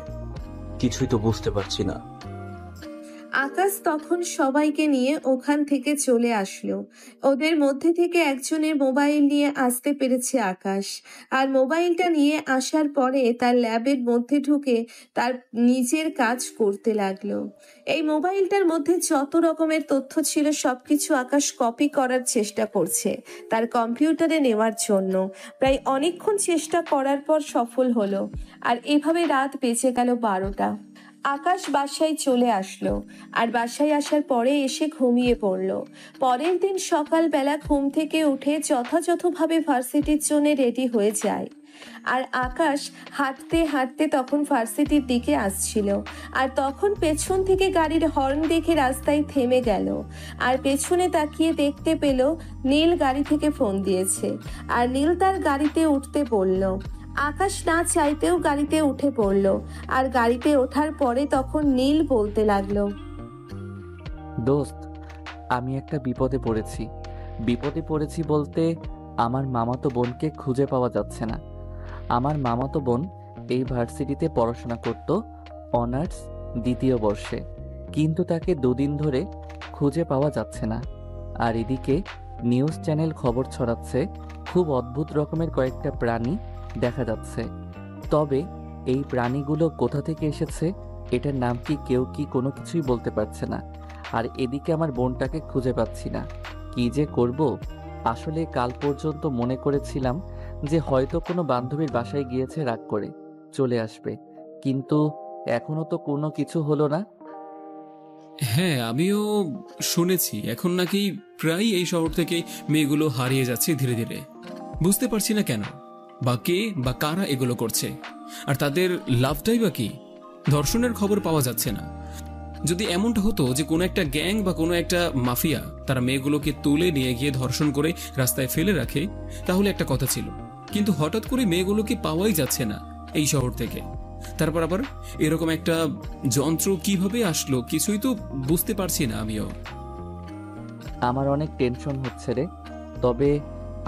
কিছুই তো বুঝতে পারছি না। আকাশ তখন সবাইকে নিয়ে ওখান থেকে চলে আসলো। ওদের মধ্যে থেকে একজনের মোবাইল নিয়ে আসতে পেরেছে আকাশ, আর মোবাইলটা নিয়ে আসার পরে তার ল্যাবের মধ্যে ঢুকে তার নিজের কাজ করতে লাগলো। এই মোবাইলটার মধ্যে যত রকমের তথ্য ছিল সবকিছু আকাশ কপি করার চেষ্টা করছে তার কম্পিউটারে নেওয়ার জন্য। প্রায় অনেকক্ষণ চেষ্টা করার পর সফল হলো, আর এভাবে রাত বেজে গেল 12টা। আকাশ বাসায় চলে আসলো, আর বাসায় আসার পরে এসে ঘুমিয়ে পড়লো। পরের দিন সকালবেলা ঘুম থেকে উঠে যথাযথভাবে ভার্সিটির জন্য রেডি হয়ে যায়। আর আকাশ হাঁটতে হাঁটতে তখন ভার্সিটির দিকে আসছিল, আর তখন পেছন থেকে গাড়ির হর্ন দেখে রাস্তায় থেমে গেল। আর পেছনে তাকিয়ে দেখতে পেল নীল গাড়ি থেকে ফোন দিয়েছে, আর নীল তার গাড়িতে উঠতে বলল। আকাশ না চাইতেও গাড়িতে উঠে পড়ল, আর গাড়িতে ওঠার পরে তখন নীল বলতে লাগলো, দোস্ত, আমি একটা বিপদে পড়েছি বলতে আমার মামাতো বোনকে খুঁজে পাওয়া যাচ্ছে না। আমার মামাতো বোন এই ভার্সিটিতে পড়াশোনা করত, অনার্স 2য় বর্ষে, কিন্তু তাকে 2 দিন ধরে খুঁজে পাওয়া যাচ্ছে না। আর এদিকে নিউজ চ্যানেল খবর ছড়াচ্ছে খুব অদ্ভুত রকমের কয়েকটা প্রাণী দেখা যাচ্ছে। তবে এই প্রাণীগুলো কোথা থেকে এসেছে, এটার নাম কি কোনো কিছুই বলতে পারছে না। আর এদিকে আমার বোনটাকে খুঁজে পাচ্ছি না, কি যে করব। আসলে কাল পর্যন্ত মনে করেছিলাম যে হয়তো কোনো বান্ধবীর বাসায় গিয়েছে, রাগ করে চলে আসবে, কিন্তু এখনো তো কোনো কিছু হলো না। হ্যাঁ, আমিও শুনেছি এখন নাকি প্রায় এই শহর থেকে মেয়েগুলো হারিয়ে যাচ্ছে ধীরে ধীরে। বুঝতে পারছি না কেন, বা কে বা কারা এগুলো করছে, আর তাদের লাভটাই বা কি। ধর্ষণের খবর পাওয়া যাচ্ছে না। যদি এমনটা হতো যে কোনো একটা গ্যাং বা কোনো একটা মাফিয়া তারা মেয়েগুলোকে তুলে নিয়ে গিয়ে ধর্ষণ করে রাস্তায় ফেলে রাখে, তাহলে একটা কথা ছিল। কিন্তু হঠাৎ করে মেয়েগুলোকে পাওয়াই যাচ্ছে না এই শহর থেকে। তারপর আবার এরকম একটা যন্ত্র কিভাবে আসলো কিছুই তো বুঝতে পারছি না আমিও। আমার অনেক টেনশন হচ্ছে রে, তবে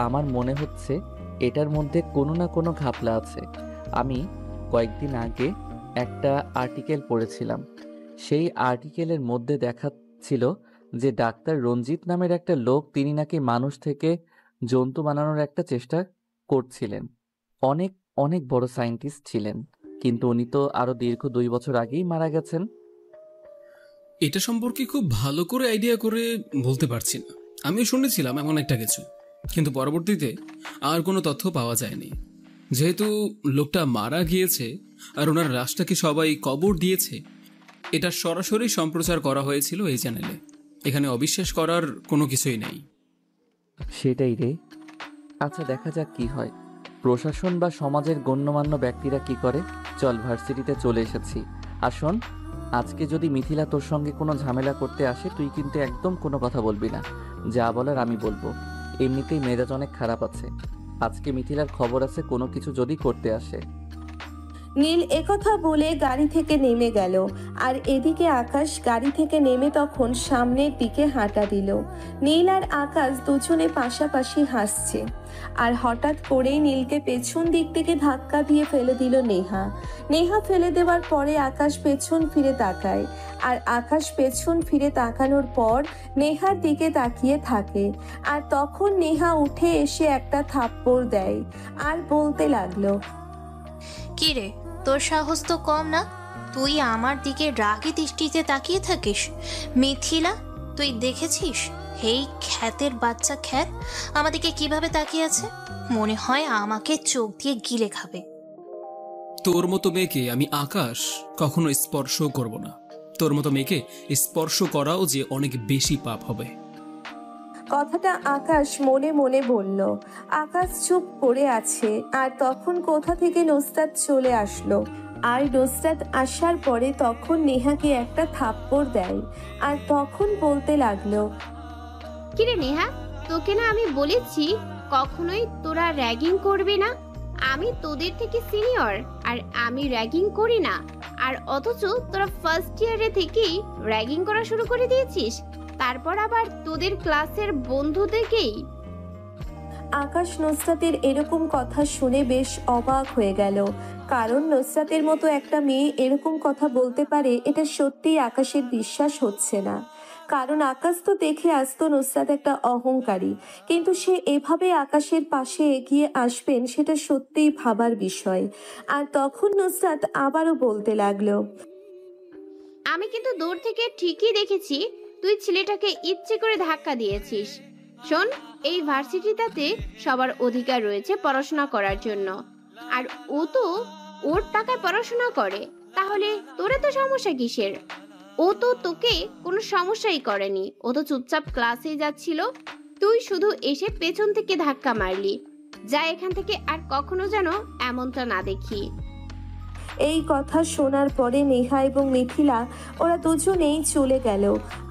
আমার মনে হচ্ছে এটার মধ্যে কোনো না কোনো ঘাপলা আছে। আমি কয়েকদিন আগে একটা আর্টিকেল পড়েছিলাম, সেই আর্টিকেলের মধ্যে দেখাচ্ছিল যে ডাক্তার রঞ্জিত নামের একটা লোক, তিনি নাকি মানুষ থেকে জন্তু বানানোর একটা চেষ্টা করছিলেন। অনেক অনেক বড় সায়েন্টিস্ট ছিলেন, কিন্তু উনি তো আরো দীর্ঘ 2 বছর আগেই মারা গেছেন। এটা সম্পর্কে খুব ভালো করে আইডিয়া করে বলতে পারছি না। আমিও শুনেছিলাম এমন একটা কিছু, কিন্তু পরবর্তীতে আর কোনো তথ্য পাওয়া যায়নি। যেহেতু লোকটা মারা গিয়েছে আর ওনার লাশটাকে সবাই কবর দিয়েছে, এটা সরাসরি সম্প্রচার করা হয়েছিল এই চ্যানেলে। এখানে অবিশ্বাস করার কোনো কিছুই নেই। সেটাই রে। আচ্ছা, দেখা যাক কি হয়। প্রশাসন বা সমাজের গণ্যমান্য ব্যক্তিরা কি করে। চল, ভার্সিটিতে চলে এসেছি। আর শোন, আজকে যদি মিথিলা তোর সঙ্গে কোনো ঝামেলা করতে আসে, তুই কিন্তু একদম কোনো কথা বলবি না। যা বলার আমি বলবো। এমনিতেই মেজাজ অনেক খারাপ আছে। আজকে মিথিলার খবর আছে কোনো কিছু যদি করতে আসে। নীল একথা বলে গাড়ি থেকে নেমে গেল। আর এদিকে আকাশ গাড়ি থেকে নেমে তখন সামনের দিকে হাঁটা দিল। নীল আর আকাশ দুজনে পাশাপাশি হাসছে। আর হঠাৎ করেই নীলকে পেছন দিক থেকে ধাক্কা দিয়ে ফেলে দিল নেহা। নেহা ফেলে দেওয়ার পরে আকাশ পেছন ফিরে তাকায়। আর আকাশ পেছন ফিরে তাকানোর পর নেহার দিকে তাকিয়ে থাকে। আর তখন নেহা উঠে এসে একটা থাপ্পড় দেয় আর বলতে লাগলো, কি রে, তোর সাহস তো কম না? তুই আমার দিকে রাগী দৃষ্টিতে তাকিয়ে থাকিস? মিথিলা, তুই দেখেছিস এই খ্যাতের বাচ্চা খ্যাত আমাদেরকে কিভাবে তাকিয়ে আছে? মনে হয় আমাকে চোখ দিয়ে গিলে খাবে। তোর মতো মেয়েকে আমি আকাশ কখনো স্পর্শ করব না। তোর মতো মেয়েকে স্পর্শ করাও যে অনেক বেশি পাপ হবে। কথাটা আকাশ মনে মনে বলল। আকাশ চুপ করে আছে। আর তখন কোথা থেকে নুসরাত চলে আসলো। আর নুসরাত আসার পরে তখন নেহাকে একটা থাপ্পড় দেয়। আর তখন বলতে লাগলো, কিরে নেহা, তোকে না আমি বলেছি কখনোই তোরা র্যাগিং করবি না। আমি তোদের থেকে সিনিয়র আর আমি র্যাগিং করি না, আর অথচ তোরা ফার্স্ট ইয়ারে থেকেই র্যাগিং করা শুরু করে দিয়েছিস। তারপর আবার তোদের ক্লাসের বন্ধুদেরকেই। আকাশ নুসরাতের এরকম কথা শুনে বেশ অবাক হয়ে গেল। কারণ নুসরাতের মতো একটা মেয়ে এরকম কথা বলতে পারে, এটা সত্যিই আকাশের বিশ্বাস হচ্ছে না। কারণ আকাশ তো দেখে আসতো নুসরাত একটা অহংকারী, কিন্তু সে এভাবে আকাশের পাশে এগিয়ে আসবেন সেটা সত্যিই ভাবার বিষয়। আর তখন নুসরাত আবারও বলতে লাগলো, আমি কিন্তু দূর থেকে ঠিকই দেখেছি তুই ছেলেটাকে ইচ্ছে করে ধাক্কা দিয়েছিস। শোন, এই ভার্সিটিটাতে সবার অধিকার রয়েছে পড়াশোনা করার জন্য, আর ও তো ওর টাকায় পড়াশোনা করে, তাহলে তোরে তো সমস্যা কিসের? ও তো তোকে কোনো সমস্যাই করেনি, ও তো চুপচাপ ক্লাসে যাচ্ছিল। তুই শুধু এসে পেছন থেকে ধাক্কা মারলি। যা এখান থেকে, আর কখনো যেন এমনটা না দেখি। এই কথা শোনার পরে নেহা এবং মিথিলা ওরা দুজনেই চলে গেল।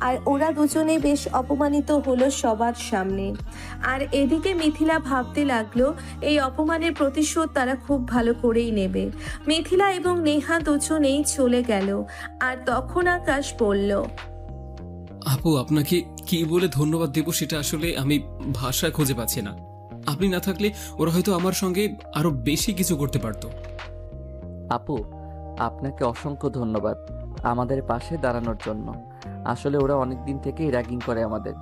আর ওরা দুজনে বেশ অপমানিত হলো সবার সামনে। আর এদিকে মিথিলা ভাবতে লাগলো এই অপমানের প্রতিশোধ তারা খুব ভালো করেই নেবে। মিথিলা এবং নেহা দুজনেই চলে গেল। আর তখন আকাশ বলল, আপু, আপনাকে কি বলে ধন্যবাদ দেব সেটা আসলে আমি ভাষা খুঁজে পাচ্ছি না। আপনি না থাকলে ওরা হয়তো আমার সঙ্গে আরো বেশি কিছু করতে পারতো। আপু, আপনাকে অসংখ্য ধন্যবাদ আমাদের পাশে দাঁড়ানোর জন্য। আসলে ওরা অনেক দিন থেকেই র্যাগিং করে আমাদের।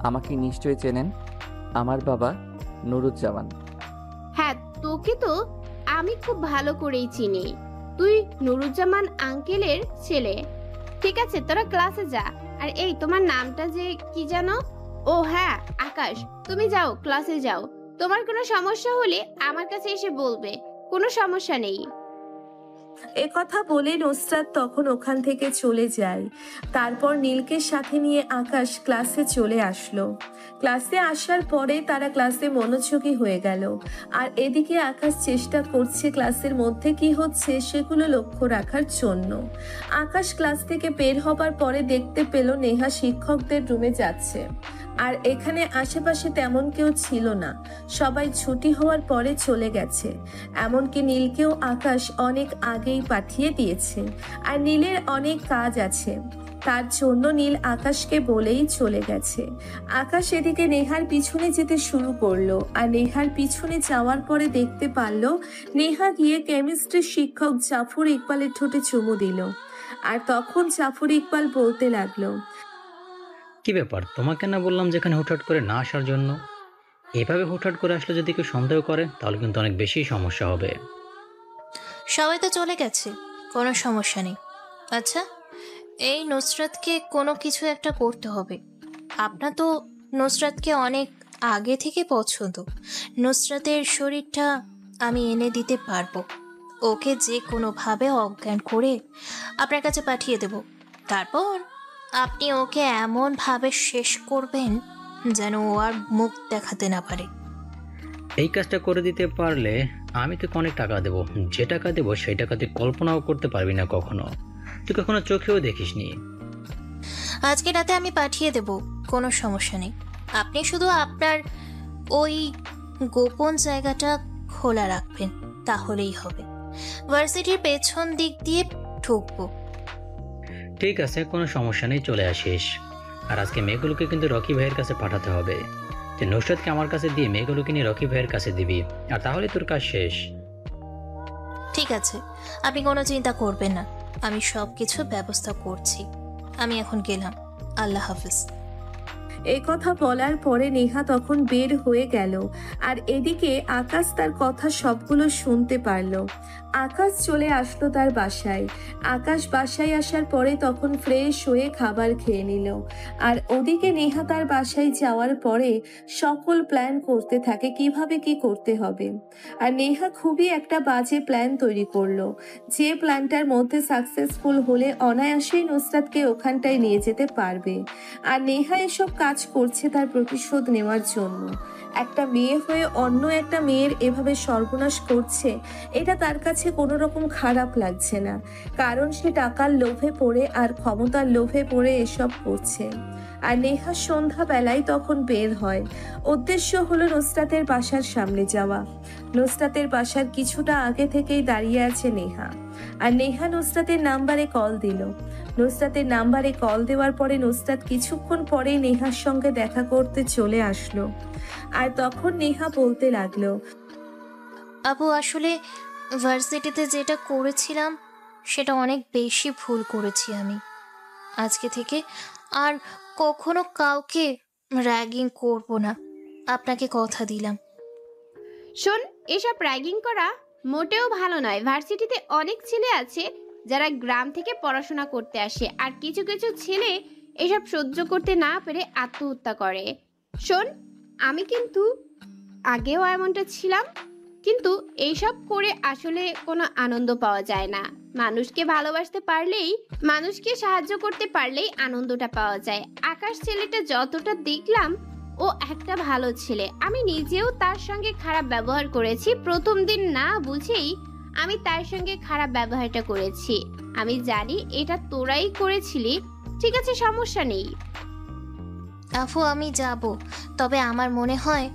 আমাকে নিশ্চয়ই চেনেন, আমার বাবা নুরুজ্জামান। হ্যাঁ, তোকে তো আমি খুব ভালো করেই চিনি। তুই নুরুজ্জামান আঙ্কেলের ছেলে। ঠিক আছে, তোরা ক্লাসে যা। আর এই, তোমার নামটা যে কি জানো? ও হ্যাঁ, আকাশ। তুমি যাও, ক্লাসে যাও। তোমার কোনো সমস্যা হলে আমার কাছে এসে বলবে, কোনো সমস্যা নেই। একথা বলে নুসরাত তখন ওখান থেকে চলে যায়। তারপর নীলকে সাথে নিয়ে আকাশ ক্লাসে চলে আসলো। ক্লাসে আসার পরে তারা ক্লাসে মনোযোগী হয়ে গেল। আর এদিকে আকাশ চেষ্টা করছে ক্লাসের মধ্যে কি হচ্ছে সেগুলো লক্ষ্য রাখার জন্য। আকাশ ক্লাস থেকে বের হবার পরে দেখতে পেল নেহা শিক্ষকদের রুমে যাচ্ছে। আর এখানে আশেপাশে তেমন কেউ ছিল না, সবাই ছুটি হওয়ার পরে চলে গেছে। এমনকি নীলকেও আকাশ অনেক আগেই পাঠিয়ে দিয়েছে। আর নীলের অনেক কাজ আছে, তার জন্য নীল আকাশকে বলেই চলে গেছে। আকাশ এদিকে নেহার পিছনে যেতে শুরু করলো। আর নেহার পিছনে যাওয়ার পরে দেখতে পারলো নেহা গিয়ে কেমিস্ট্রি শিক্ষক জাফর ইকবালের ঠোঁটে চুমু দিল। আর তখন জাফর ইকবাল বলতে লাগলো, কি ব্যাপার, তোমাকে না বললাম যেখানে হুটহাট করে না আসার জন্য? এভাবে হুটহাট করে আসলে যদি কেউ সন্দেহ করে তাহলে কিন্তু অনেক বেশি সমস্যা হবে। সবাই তো চলে গেছে, কোনো সমস্যা নেই। আচ্ছা, এই নুসরাতকে কোনো কিছু একটা করতে হবে। আপনার তো নুসরাতকে অনেক আগে থেকে পছন্দ। নুসরাতের শরীরটা আমি এনে দিতে পারবো। ওকে যে কোনোভাবে অজ্ঞান করে আপনার কাছে পাঠিয়ে দেব। তারপর আপনি ওকে এমনভাবে শেষ করবেন যেন ও আর মুখ দেখাতে না পারে। এই কাজটা করে দিতে পারলে আমি তোকে অনেক টাকা দেবো। যে টাকা দেবো সেই টাকা তুই কল্পনাও করতে পারবি না কখনো, তুই কখনো চোখেও দেখিসনি। আজকে রাতে আমি পাঠিয়ে দেব, কোনো সমস্যা নেই। আপনি শুধু আপনার ওই গোপন জায়গাটা খোলা রাখবেন, তাহলেই হবে। ভার্সিটির পেছন দিক দিয়ে ঢুকবো। ঠিক আছে, কোনো সমস্যা নেই, চলে আসিস। আর আজকে মেয়েগুলোকে কিন্তু রকি ভাইয়ের কাছে পাঠাতে হবে। তুই নুসরাতকে আমার কাছে দিয়ে মেয়েগুলোকে নিয়ে রকি ভাইয়ের কাছে দিবি, আর তাহলে তোর কাজ শেষ। ঠিক আছে, আপনি কোনো চিন্তা করবেন না, আমি সব কিছু ব্যবস্থা করছি। আমি এখন গেলাম, আল্লাহ হাফিজ। এই কথা বলার পরে নেহা তখন বের হয়ে গেল। আর এদিকে আকাশ তার কথা সবগুলো শুনতে পারলো। আকাশ চলে আসলো তার বাসায়। আকাশ বাসায় আসার পরে তখন ফ্রেশ হয়ে খাবার খেয়ে নিল। আর ওদিকে নেহা তার বাসায় যাওয়ার পরে সকল প্ল্যান করতে থাকে কিভাবে কি করতে হবে। আর নেহা খুবই একটা বাজে প্ল্যান তৈরি করলো, যে প্ল্যানটার মধ্যে সাকসেসফুল হলে অনায়াসেই নুসরাতকে ওখানটায় নিয়ে যেতে পারবে। আর নেহা এসব কাজ করছে তার প্রতিশোধ নেওয়ার জন্য। একটা মেয়ে হয়ে অন্য একটা মেয়ের এভাবে সর্বনাশ করছে, এটা তার কাছে কোনো রকম খারাপ লাগছে না, কারণ সে টাকার লোভে পড়ে আর ক্ষমতার লোভে পড়ে এসব করছে। আর নেহা সন্ধ্যাবেলায় তখন বের হয়। উদ্দেশ্য হলো নুসরাতের বাসার সামনে যাওয়া। নুসরাতের বাসার কিছুটা আগে থেকেই দাঁড়িয়ে আছে নেহা। আর নেহা নুসরাতের নাম্বারে কল দিল। নুসরাতের নাম্বারে কল দেওয়ার পরে নুসরাত কিছুক্ষণ পরেই নেহার সঙ্গে দেখা করতে চলে আসলো। আর তখন নেহা বলতে লাগলো, আপু, আসলে ভার্সিটিতে যেটা করেছিলাম সেটা অনেক বেশি ভুল করেছি আমি। আজকে থেকে আর কখনো কাউকে র্যাগিং করব না, আপনাকে কথা দিলাম। শোন, এসব র্যাগিং করা মোটেও ভালো নয়। ভার্সিটিতে অনেক ছেলে আছে যারা গ্রাম থেকে পড়াশোনা করতে আসে, আর কিছু কিছু ছেলে এসব সহ্য করতে না পেরে আত্মহত্যা করে। শোন, আমি কিন্তু আগেও এমনটা ছিলাম, কিন্তু এইসব করে আসলে কোনো আনন্দ পাওয়া যায় না। মানুষকে ভালোবাসতে পারলেই, মানুষকে সাহায্য করতে পারলেই আনন্দটা পাওয়া যায়। আকাশ ছেলেটা যতটা দেখলাম, ও একটা ভালো ছেলে। আমি নিজেও তার সঙ্গে খারাপ ব্যবহার করেছি। প্রথম দিন না বুঝেই আমি তার সঙ্গে খারাপ ব্যবহারটা করেছি। আমি জানি এটা তোরাই করেছিলি। ঠিক আছে, সমস্যা নেই। আফু, আমি যাব, তবে আমার মনে হয়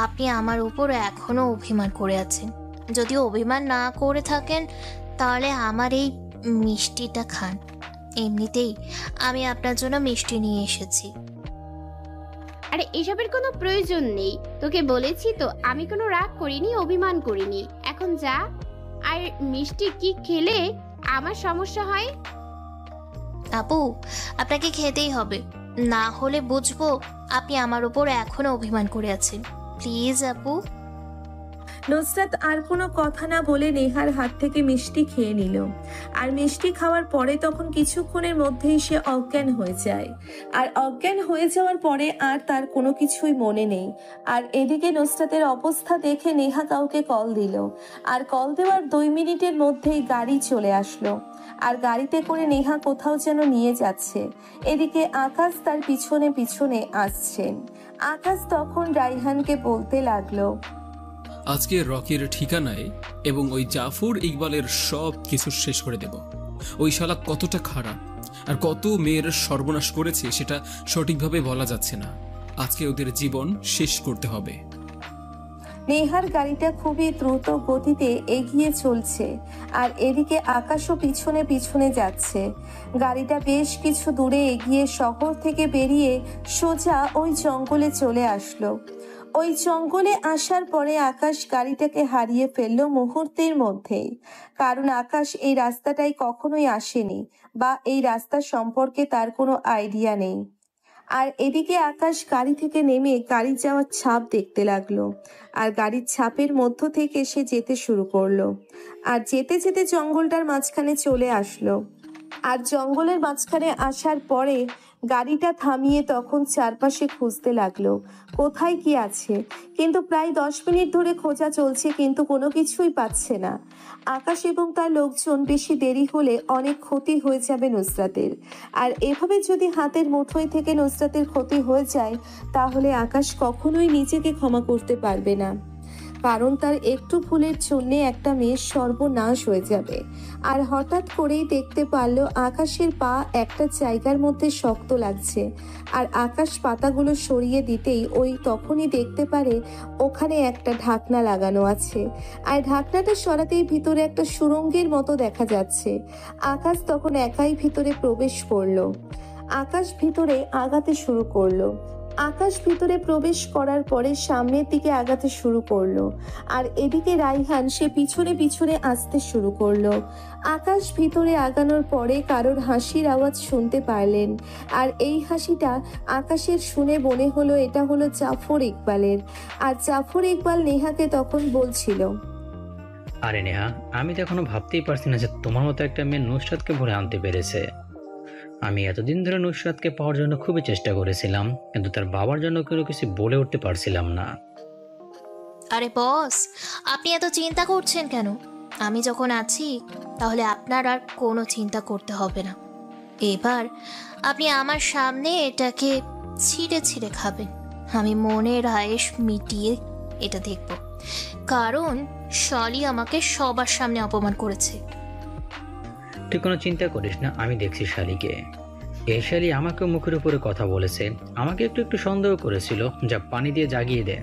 আপনি আমার উপর এখনো অভিমান করে আছেন। যদি অভিমান না করে থাকেন তাহলে আমার এই মিষ্টিটা খান। এমনিতেই আমি আপনার জন্য মিষ্টি নিয়ে এসেছি। আরে এসবের কোনো প্রয়োজন নেই, তোকে বলেছি তো আমি কোনো রাগ করিনি, অভিমান করিনি। এখন যা। আর মিষ্টি কি খেলে আমার সমস্যা হয়? আপু, আপনাকে খেতেই হবে, না হলে বুঝবো আপনি আমার উপর এখনো অভিমান করে আছেন। প্লিজ আপু। নুসরাত আর কোনো কথা না বলে নেহার হাত থেকে মিষ্টি খেয়ে নিল। আর মিষ্টি খাওয়ার পরে তখন কিছুক্ষণের মধ্যেই সে অজ্ঞান হয়ে যায়। আর অজ্ঞান হয়ে যাওয়ার পরে আর তার কোনো কিছুই মনে নেই। আর এদিকে নুসরাতের অবস্থা দেখে নেহা কাউকে কল দিল। আর কল দেওয়ার 2 মিনিটের মধ্যেই গাড়ি চলে আসলো। আর গাড়িতে করে নেহা কোথাও যেন নিয়ে যাচ্ছে। এদিকে আকাশ তার পিছনে পিছনে আসছেন। আকাশ তখন রাইহানকে বলতে লাগলো, আজকে রকির ঠিকানায় এবং ওই জাফর ইকবালের সব কিছু শেষ করে দেব। ওই শালা কতটা খারাপ আর কত মেয়ের সর্বনাশ করেছে সেটা সঠিকভাবে বলা যাচ্ছে না। আজকে ওদের জীবন শেষ করতে হবে। নেহার গাড়িটা খুবই দ্রুত গতিতে এগিয়ে চলছে। আর এদিকে আকাশও পিছনে পিছনে যাচ্ছে। গাড়িটা বেশ কিছু দূরে এগিয়ে শহর থেকে বেরিয়ে সোজা ওই জঙ্গলে চলে আসলো। ওই জঙ্গলে আসার পরে আকাশ গাড়িটাকে হারিয়ে ফেললো মুহূর্তের মধ্যেই, কারণ আকাশ এই রাস্তাটাই কখনোই আসেনি বা এই রাস্তা সম্পর্কে তার কোনো আইডিয়া নেই। আর এদিকে আকাশ গাড়ি থেকে নেমে গাড়ি যাওয়ার ছাপ দেখতে লাগলো, আর গাড়ির ছাপের মধ্য থেকে সে যেতে শুরু করলো, আর যেতে যেতে জঙ্গলটার মাঝখানে চলে আসলো। আর জঙ্গলের মাঝখানে আসার পরে গাড়িটা থামিয়ে তখন চারপাশে খুঁজতে লাগলো কোথায় কি আছে, কিন্তু প্রায় 10 মিনিট ধরে খোঁজা চলছে কিন্তু কোনো কিছুই পাচ্ছে না। আকাশ এবং তার লোকজন বেশি দেরি হলে অনেক ক্ষতি হয়ে যাবে নুসরাতের, আর এভাবে যদি হাতের মুঠোয় থেকে নুসরাতের ক্ষতি হয়ে যায় তাহলে আকাশ কখনোই নিজেকে ক্ষমা করতে পারবে না, কারণ তার একটু ভুলের জন্যে একটা মেয়ের সর্বনাশ হয়ে যাবে। আর হঠাৎ করেই দেখতে পারল আকাশের পা একটা জায়গার মধ্যে শক্ত লাগছে, আর আকাশ পাতাগুলো সরিয়ে দিতেই ওই তখনই দেখতে পারে ওখানে একটা ঢাকনা লাগানো আছে, আর ঢাকনাটা সরাতেই ভিতরে একটা সুড়ঙ্গের মতো দেখা যাচ্ছে। আকাশ তখন একাই ভিতরে প্রবেশ করলো। আকাশ ভিতরে আগাতে শুরু করলো। আকাশ ভিতরে প্রবেশ করার পরে সামনের দিকে আগাতে শুরু করলো, আর এদিকে রাইহান সে পিছনে পিছনে আসতে শুরু করলো। আকাশ ভিতরে আগানোর পরে কারোর হাসির আওয়াজ শুনতে পারলেন, আর এই হাসিটা আকাশের শুনে মনে হলো এটা হলো জাফর ইকবালের। আর জাফর ইকবাল নেহাকে তখন বলছিল, আরে নেহা, আমি তো এখনো ভাবতেই পারছি না যে তোমার মতো একটা মেয়ে নুসরাতকে ভরে আনতে পেরেছে। আমি এতদিন ধরে নুসরাতকে পাওয়ার জন্য খুবই চেষ্টা করেছিলাম, কিন্তু তার বাবার জন্য কোনো কিছু বলে উঠতে পারছিলাম না। আরে বস, আপনি এত চিন্তা করছেন কেন? আমি যখন আছি তাহলে আপনার আর কোনো চিন্তা করতে হবে না। এবার আপনি আমার সামনে এটাকে ছিঁড়ে ছিঁড়ে খাবেন। আমি মনের আয়েশ মিটিয়ে এটা দেখব, কারণ শলি আমাকে সবার সামনে অপমান করেছে। তুই কোনো চিন্তা করিস না, আমি দেখছি শালিকে। এই শালি আমাকেও মুখের উপরে কথা বলেছে, আমাকে একটু একটু সন্দেহ করেছিল, যা পানি দিয়ে জাগিয়ে দে।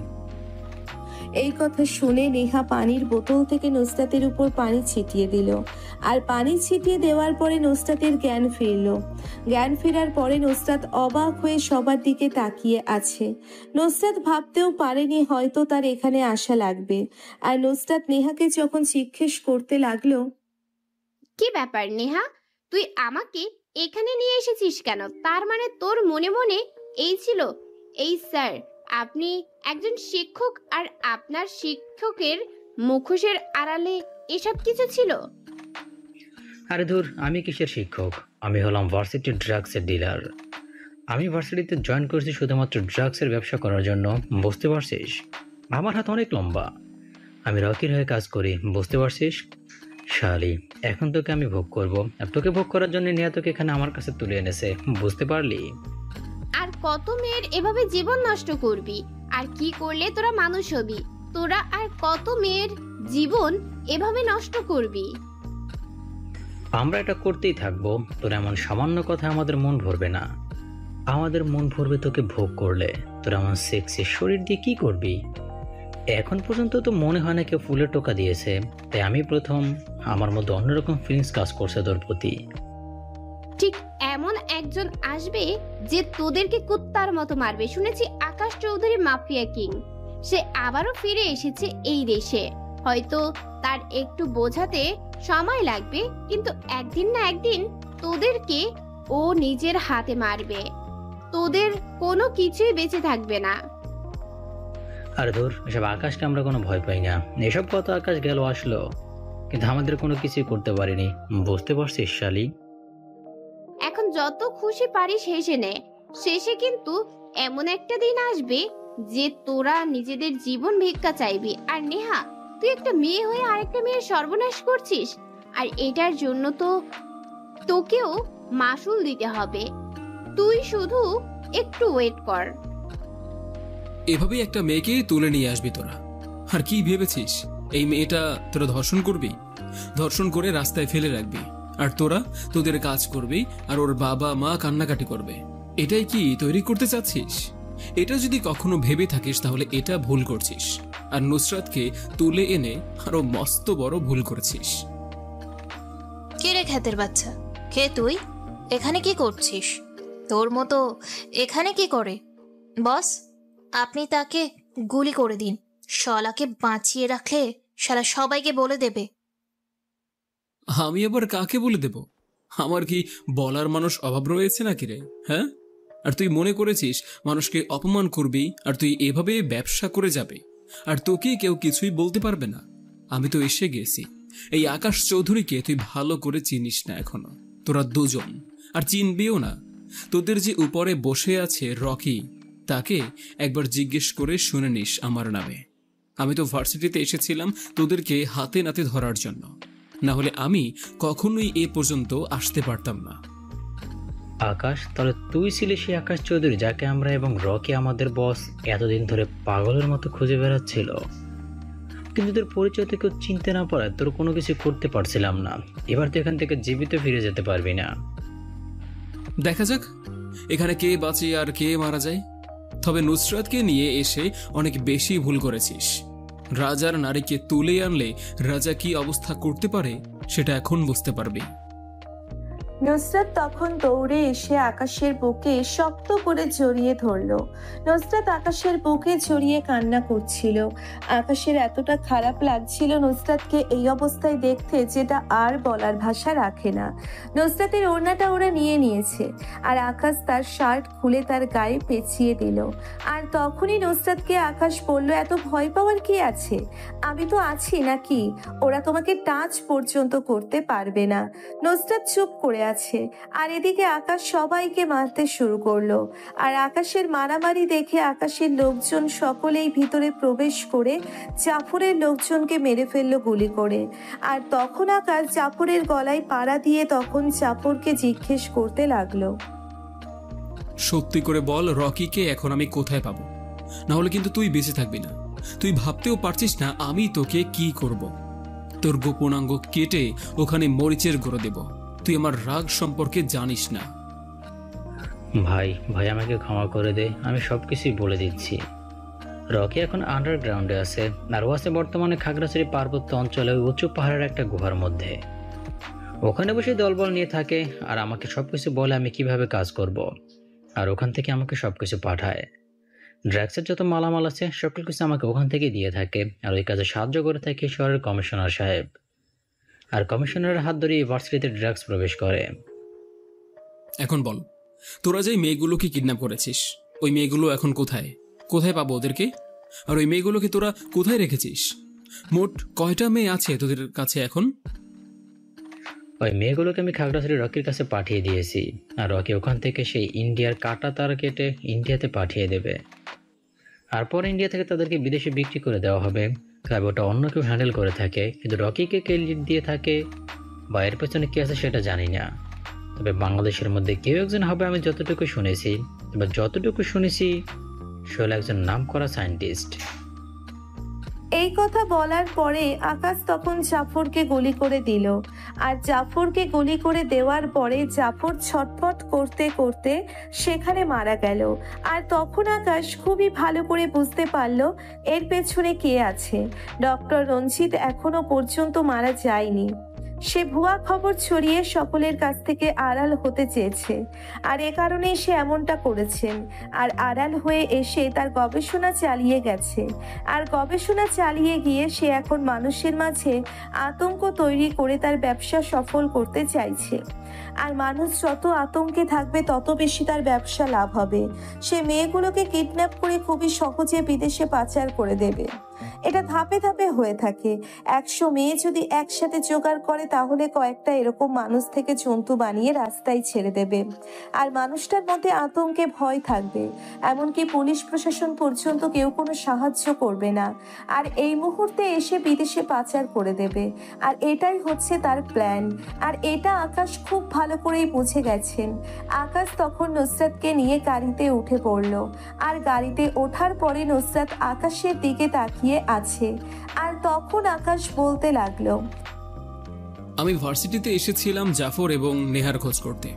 এই কথা শুনে নেহা পানির বোতল থেকে নুসরাতের উপর পানি ছিটিয়ে দিল, আর পানি ছিটিয়ে দেওয়ার পরে নুসরাতের জ্ঞান ফিরল। জ্ঞান ফেরার পরে নুসরাত অবাক হয়ে সবার দিকে তাকিয়ে আছে। নুসরাত ভাবতেও পারেনি হয়তো তার এখানে আসা লাগবে। আর নুসরাত নেহাকে যখন জিজ্ঞেস করতে লাগলো, কি ব্যাপার নেহা, তুই আমাকে এখানে নিয়ে এসেছিস কেন? তার মানে তোর মনে মনে এই ছিল, এই স্যার আপনি একজন শিক্ষক আর আপনার শিক্ষকের মুখোশের আড়ালে এসব কিছু ছিল? আরে ধুর, আমি কিসের শিক্ষক? আমি হলাম ভার্সিটির ড্রাগসের ডিলার। আমি ভার্সিটিতে জয়েন করেছি শুধুমাত্র ড্রাগসের ব্যবসা করার জন্য, বুঝতে পারছিস? আমার হাত অনেক লম্বা, আমি রকির হয়ে কাজ করি, বুঝতে পারছিস? শালি, এখন তোকে আমি ভোগ করব, আর তোকে ভোগ করার জন্য নিয়ে তোকে এখানে আমার কাছে তুলে এনেছে, বুঝতে পারলি? আর কত মেয়ের এভাবে জীবন নষ্ট করবি? আর কি করলে তোরা মানুষ হবি? তোরা আর কত মেয়ের জীবন এভাবে নষ্ট করবি? আমরা এটা করতেই থাকবো। তোর এমন সামান্য কথা আমাদের মন ভরবে না। আমাদের মন ভরবে তোকে ভোগ করলে। তোর এমন সেক্সি শরীর দিয়ে কি করবি? এখন পর্যন্ত তো মনে হয় না কেউ ফুলের টোকা দিয়েছে, তাই আমি প্রথম। আমার মধ্যে অন্যরকম ফিলিংস কাজ করছে তোর প্রতি। ঠিক এমন একজন আসবে যে তোদেরকে কুত্তার মতো মারবে। শুনেছি আকাশ চৌধুরী মাফিয়া কিং, সে আবারও ফিরে এসেছে এই দেশে। হয়তো তার একটু বোঝাতে সময় লাগবে, কিন্তু একদিন না একদিন তোদেরকে ও নিজের হাতে মারবে। তোদের কোনো কিছুই বেঁচে থাকবে না। আরে ধুর, এসব আকাশকে আমরা কোনো ভয় পাই না। এসব কথা আকাশ গেল আসলো, কিন্তু আমাদের কোনো কিছুই করতে পারিনি, বুঝতে পারছিস শালি? এখন যত খুশি পারিস হেসে নে, শেষে কিন্তু এমন একটা দিন আসবে যে তোরা নিজেদের জীবন ভিক্ষা চাইবি। আর নেহা, তুই একটা মেয়ে হয়ে আরেকটা মেয়ের সর্বনাশ করছিস, আর এটার জন্য তো তোকেও মাসুল দিতে হবে। তুই শুধু একটু ওয়েট কর। এভাবেই একটা মেয়েকে তুলে নিয়ে আসবি তোরা। আর কি ভেবেছিস এই মেয়েটা তোরা ধর্ষণ করবি? ধর্ষণ করে রাস্তায় ফেলে রাখবি, আর তোরা তোদের কাজ করবি, আর ওর বাবা মা কান্নাকাটি করবে। এটাই কি তৈরি করতে চাচ্ছিস? এটা যদি কখনো ভেবে থাকিস তাহলে এটা ভুল করছিস, আর নুসরাতকে তুলে এনে আরো মস্ত বড় ভুল করেছিস। কে রে খ্যাতের বাচ্চা? কে তুই? এখানে কি করছিস? তোর মতো এখানে কি করে? বস, আপনি তাকে গুলি করে দিন। শালাকে বাঁচিয়ে রাখলে শালা সবাইকে বলে দেবে। আমি আবার কাকে বলে দেব? আমার কি বলার মানুষ অভাব রয়েছে নাকি রে? হ্যাঁ, আর তুই মনে করেছিস মানুষকে অপমান করবি আর তুই এভাবে ব্যবসা করে যাবে আর তোকে কেউ কিছুই বলতে পারবে না? আমি তো এসে গেছি। এই আকাশ চৌধুরীকে তুই ভালো করে চিনিস না এখনো, তোরা দুজন, আর চিনবিও না। তোদের যে উপরে বসে আছে রকি, তাকে একবার জিজ্ঞেস করে শুনে নিস আমার নামে। আমি তো ভার্সিটিতে এসেছিলাম তোদেরকে হাতে নাতে ধরার জন্য, না হলে আমি কখনোই এ পর্যন্ত আসতে পারতাম না। আকাশ, তাহলে তুই ছিলি সেই আকাশ চৌধুরী যাকে আমরা এবং রকি আমাদের বস এতদিন ধরে পাগলের মতো খুঁজে বেড়াচ্ছিল? কিন্তু তোর পরিচয় থেকে চিনতে না পারায় তোর কোনো কিছু করতে পারছিলাম না। এবার তো এখান থেকে জীবিত ফিরে যেতে পারবি না। দেখা যাক এখানে কে বাঁচে আর কে মারা যায়। তবে নুসরাতকে নিয়ে এসে অনেক বেশি ভুল করেছিস। রাজার নারীকে তুলে আনলে রাজা কি অবস্থা করতে পারে সেটা এখন বুঝতে পারবি। নুসরাত তখন দৌড়ে এসে আকাশের বুকে শক্ত করে জড়িয়ে ধরল। নুসরাত আকাশের বুকে জড়িয়ে কান্না করছিল। আকাশের এতটা খারাপ লাগছিল নুসরাতকে এই অবস্থায় দেখতে, যেটা আর বলার ভাষা রাখে না। নুসরাতের ওড়নাটা ওরা নিয়ে নিয়েছে আর আকাশ তার শার্ট খুলে তার গায়ে পেঁচিয়ে দিল। আর তখনই নুসরাতকে আকাশ বলল, এত ভয় পাওয়ার কি আছে? আমি তো আছি নাকি? ওরা তোমাকে টাচ পর্যন্ত করতে পারবে না। নুসরাত চুপ করে আছে আর এদিকে আকাশ সবাইকে মারতে শুরু করলো। আর আকাশের মারামারি দেখে আকাশের লোকজন সকলেই ভিতরে প্রবেশ করে জাফরের লোকজনকে মেরে ফেললো গুলি করে। আর তখন আকাশ জাফরের গলায় পাড়া দিয়ে তখন জাফরকে জিজ্ঞেস করতে লাগলো, সত্যি করে বল রকিকে এখন আমি কোথায় পাবো? না হলে কিন্তু তুই বেঁচে থাকবি না। তুই ভাবতেও পারছিস না আমি তোকে কি করব। তোর গোপনাঙ্গ কেটে ওখানে মরিচের গুঁড়ো দেব। তুই আমার রাগ সম্পর্কে জানিস না। ভাই আমাকে ক্ষমা করে দে, আমি সবকিছুই বলে দিচ্ছি। রকি এখন আন্ডারগ্রাউন্ডে আছে, আর ও আছে বর্তমানে খাগড়াছড়ি পার্বত্য অঞ্চলে উঁচু পাহাড়ের একটা গুহার মধ্যে। ওখানে বসে দলবল নিয়ে থাকে আর আমাকে সবকিছু বলে আমি কিভাবে কাজ করব। আর ওখান থেকে আমাকে সবকিছু পাঠায়। ড্রাগসের যত মালামাল আছে সকল কিছু আমাকে ওখান থেকে দিয়ে থাকে। আর ওই কাজে সাহায্য করে থাকে শহরের কমিশনার সাহেব। আর কমিশনারের হাত ধরে ইউনিভার্সিটিতে ড্রাগস প্রবেশ করে। এখন বল, তোরা যে মেয়েগুলোকে কিডন্যাপ করেছিস, ওই মেয়েগুলো এখন কোথায়? কোথায় পাবো ওদেরকে? আর ওই মেয়েগুলোকে তোরা কোথায় রেখেছিস? মোট কয়টা মেয়ে আছে তোদের কাছে এখন? ওই মেয়েগুলোকে আমি খাগড়াছড়ি রকির কাছে পাঠিয়ে দিয়েছি। আর রকি ওখান থেকে সেই ইন্ডিয়ার কাটা তার কেটে ইন্ডিয়াতে পাঠিয়ে দেবে। আর পরে ইন্ডিয়া থেকে তাদেরকে বিদেশে বিক্রি করে দেওয়া হবে। তবে ওটা অন্য কেউ হ্যান্ডেল করে থাকে, কিন্তু রকিকে কে লিড দিয়ে থাকে বা এর পেছনে কে আছে সেটা জানি না। তবে বাংলাদেশের মধ্যে কেউ একজন হবে আমি যতটুকু শুনেছি। তবে যতটুকু শুনেছি সে হলো একজন নামকরা সায়েন্টিস্ট। এই কথা বলার পরে আকাশ তখন জাফরকে গুলি করে দিল। আর জাফরকে গুলি করে দেওয়ার পরে জাফর ছটফট করতে করতে সেখানে মারা গেল। আর তখন আকাশ খুবই ভালো করে বুঝতে পারল এর পেছনে কে আছে। ডক্টর রঞ্জিত এখনো পর্যন্ত মারা যায়নি। সে ভুয়া খবর ছড়িয়ে সকলের কাছ থেকে আড়াল হতে চেয়েছে, আর এ কারণেই সে এমনটা করেছেন। আর আড়াল হয়ে এসে তার গবেষণা চালিয়ে গেছে। আর গবেষণা চালিয়ে গিয়ে সে এখন মানুষের মাঝে আতঙ্ক তৈরি করে তার ব্যবসা সফল করতে চাইছে। আর মানুষ যত আতঙ্কে থাকবে তত বেশি তার ব্যবসা লাভ হবে। সে মেয়েগুলোকে কিডন্যাপ করে খুবই সহজে বিদেশে পাচার করে দেবে। এটা ধাপে ধাপে হয়ে থাকে। 100 মেয়ে যদি একসাথে জোগাড় করে তাহলে কয়েকটা এরকম মানুষ থেকে জন্তু বানিয়ে রাস্তায় ছেড়ে দেবে। আর মানুষটার মধ্যে আতঙ্কে ভয় থাকবে, এমনকি পুলিশ প্রশাসন পর্যন্ত কেউ কোনো সাহায্য করবে না। আর এই মুহূর্তে এসে বিদেশে পাচার করে দেবে। আর এটাই হচ্ছে তার প্ল্যান। আর এটা আকাশ খুব ভালো করেই বুঝে গেছেন। আকাশ তখন নুসরাতকে নিয়ে গাড়িতে উঠে পড়ল। আর গাড়িতে ওঠার পরে নুসরাত আকাশের দিকে তাকিয়ে আছে। আর তখন আকাশ বলতে লাগলো, আমি ভার্সিটিতে এসেছিলাম জাফর এবং নেহার খোঁজ করতে।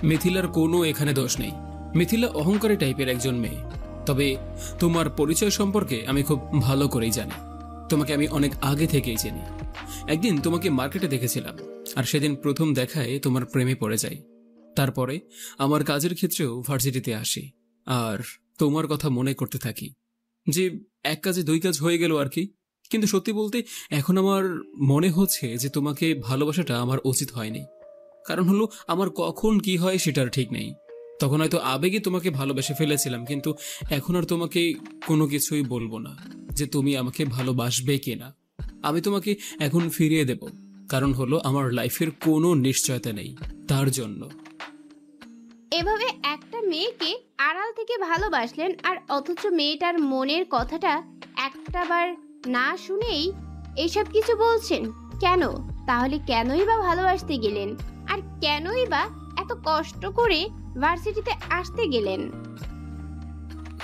মিথিলার কোনো এখানে দোষ নেই। মিথিলা অহংকারী টাইপের একজন মেয়ে। তবে তোমার পরিচয় সম্পর্কে আমি খুব ভালো করেই জানি। তোমাকে আমি অনেক আগে থেকেই চিনি। একদিন তোমাকে মার্কেটে দেখেছিলাম, আর সেদিন প্রথম দেখায় তোমার প্রেমে পড়ে যাই। তারপরে আমার কাজের ক্ষেত্রেও ভার্সিটিতে আসি আর তোমার কথা মনে করতে থাকি যে এক কাজে দুই কাজ হয়ে গেল আর কি। কিন্তু সত্যি বলতে এখন আমার মনে হচ্ছে যে তোমাকে ভালোবাসাটা আমার উচিত হয়নি। কারণ হলো আমার কখন কি হয় সেটার ঠিক নেই। তখন হয়তো আবেগে তোমাকে ভালোবেসে ফেলেছিলাম, কিন্তু এখন আর তোমাকে কোনো কিছুই বলবো না যে তুমি আমাকে ভালোবাসবে কিনা। আমি তোমাকে এখন ফিরিয়ে দেব, কারণ হলো আমার লাইফের কোনো নিশ্চয়তা নেই তার জন্য। এভাবে একটা মেয়েকে আড়াল থেকে ভালোবাসলেন, আর অথচ মেয়েটার মনের কথাটা একটাবার না শুনেই এইসব কিছু বলছেন কেন? তাহলে কেনই বা ভালোবাসতে গেলেন, আর কেনই বা এত কষ্ট করে ভার্সিটিতে আসতে গেলেন?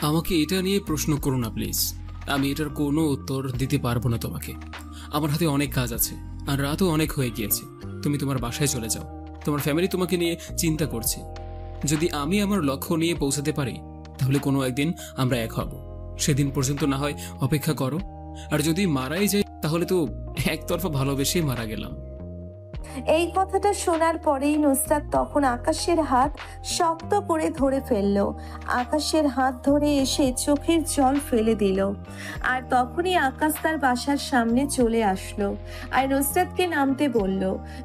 আমাকে এটা নিয়ে প্রশ্ন করো না প্লিজ। আমি এটার কোনো উত্তর দিতে পারবো না তোমাকে। আমার হাতে অনেক কাজ আছে, আর রাতও অনেক হয়ে গিয়েছে। তুমি তোমার বাসায় চলে যাও, তোমার ফ্যামিলি তোমাকে নিয়ে চিন্তা করছে। যদি আমি আমার লক্ষ্য নিয়ে পৌঁছাতে পারি তাহলে কোনো একদিন আমরা এক হব। সেদিন পর্যন্ত না হয় অপেক্ষা করো। আর যদি মারাই যাই তাহলে তো একতরফা ভালোবেসে মারা গেলাম। এই কথাটা শোনার পরেই নুসরাত তখন আকাশের হাত শক্ত করে ধরে ফেলল। আকাশের হাত ধরে এসে চোখের জল ফেলে দিল। আর তখনই আকাশ তার বাসার সামনে চলে আসলো আর নুসরাতকে নামতে বলল।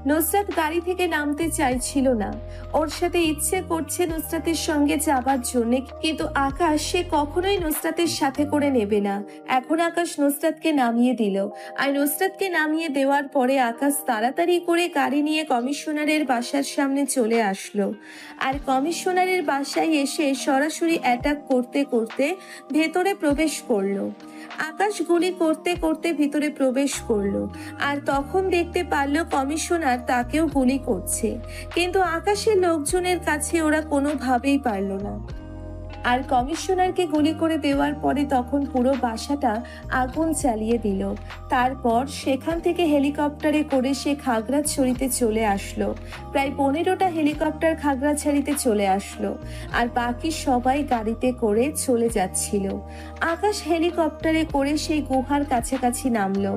নুসরাত গাড়ি থেকে নামতে চাইছিল না। ওর সাথে ইচ্ছে করছে নুসরাতের সঙ্গে যাবার জন্য, কিন্তু আকাশ সে কখনোই নুসরাতের সাথে করে নেবে না। এখন আকাশ নুসরাতকে নামিয়ে দিল। আর নুসরাতকে নামিয়ে দেওয়ার পরে আকাশ তাড়াতাড়ি করে গাড়ি নিয়ে কমিশনারের বাসার সামনে চলে আসলো। আর কমিশনারের বাসায় এসে সরাসরি অ্যাটাক করতে করতে ভেতরে প্রবেশ করলো। আকাশ গুলি করতে করতে ভিতরে প্রবেশ করলো। আর তখন দেখতে পারলো কমিশনার তাকেও গুলি করছে, কিন্তু আকাশের লোকজনের কাছে ওরা কোনোভাবেই পারল না। আর কমিশনারকে গুলি করে দেওয়ার পরে তখন পুরো বাসাটা আগুন চালিয়ে দিল। তারপর সেখান থেকে হেলিকপ্টারে করে সে খাগড়াছড়িতে চলে আসলো। প্রায় 15টা হেলিকপ্টার খাগড়াছড়িতে চলে আসলো, আর বাকি সবাই গাড়িতে করে চলে যাচ্ছিল। আকাশ হেলিকপ্টারে করে সেই গুহার কাছাকাছি নামলো।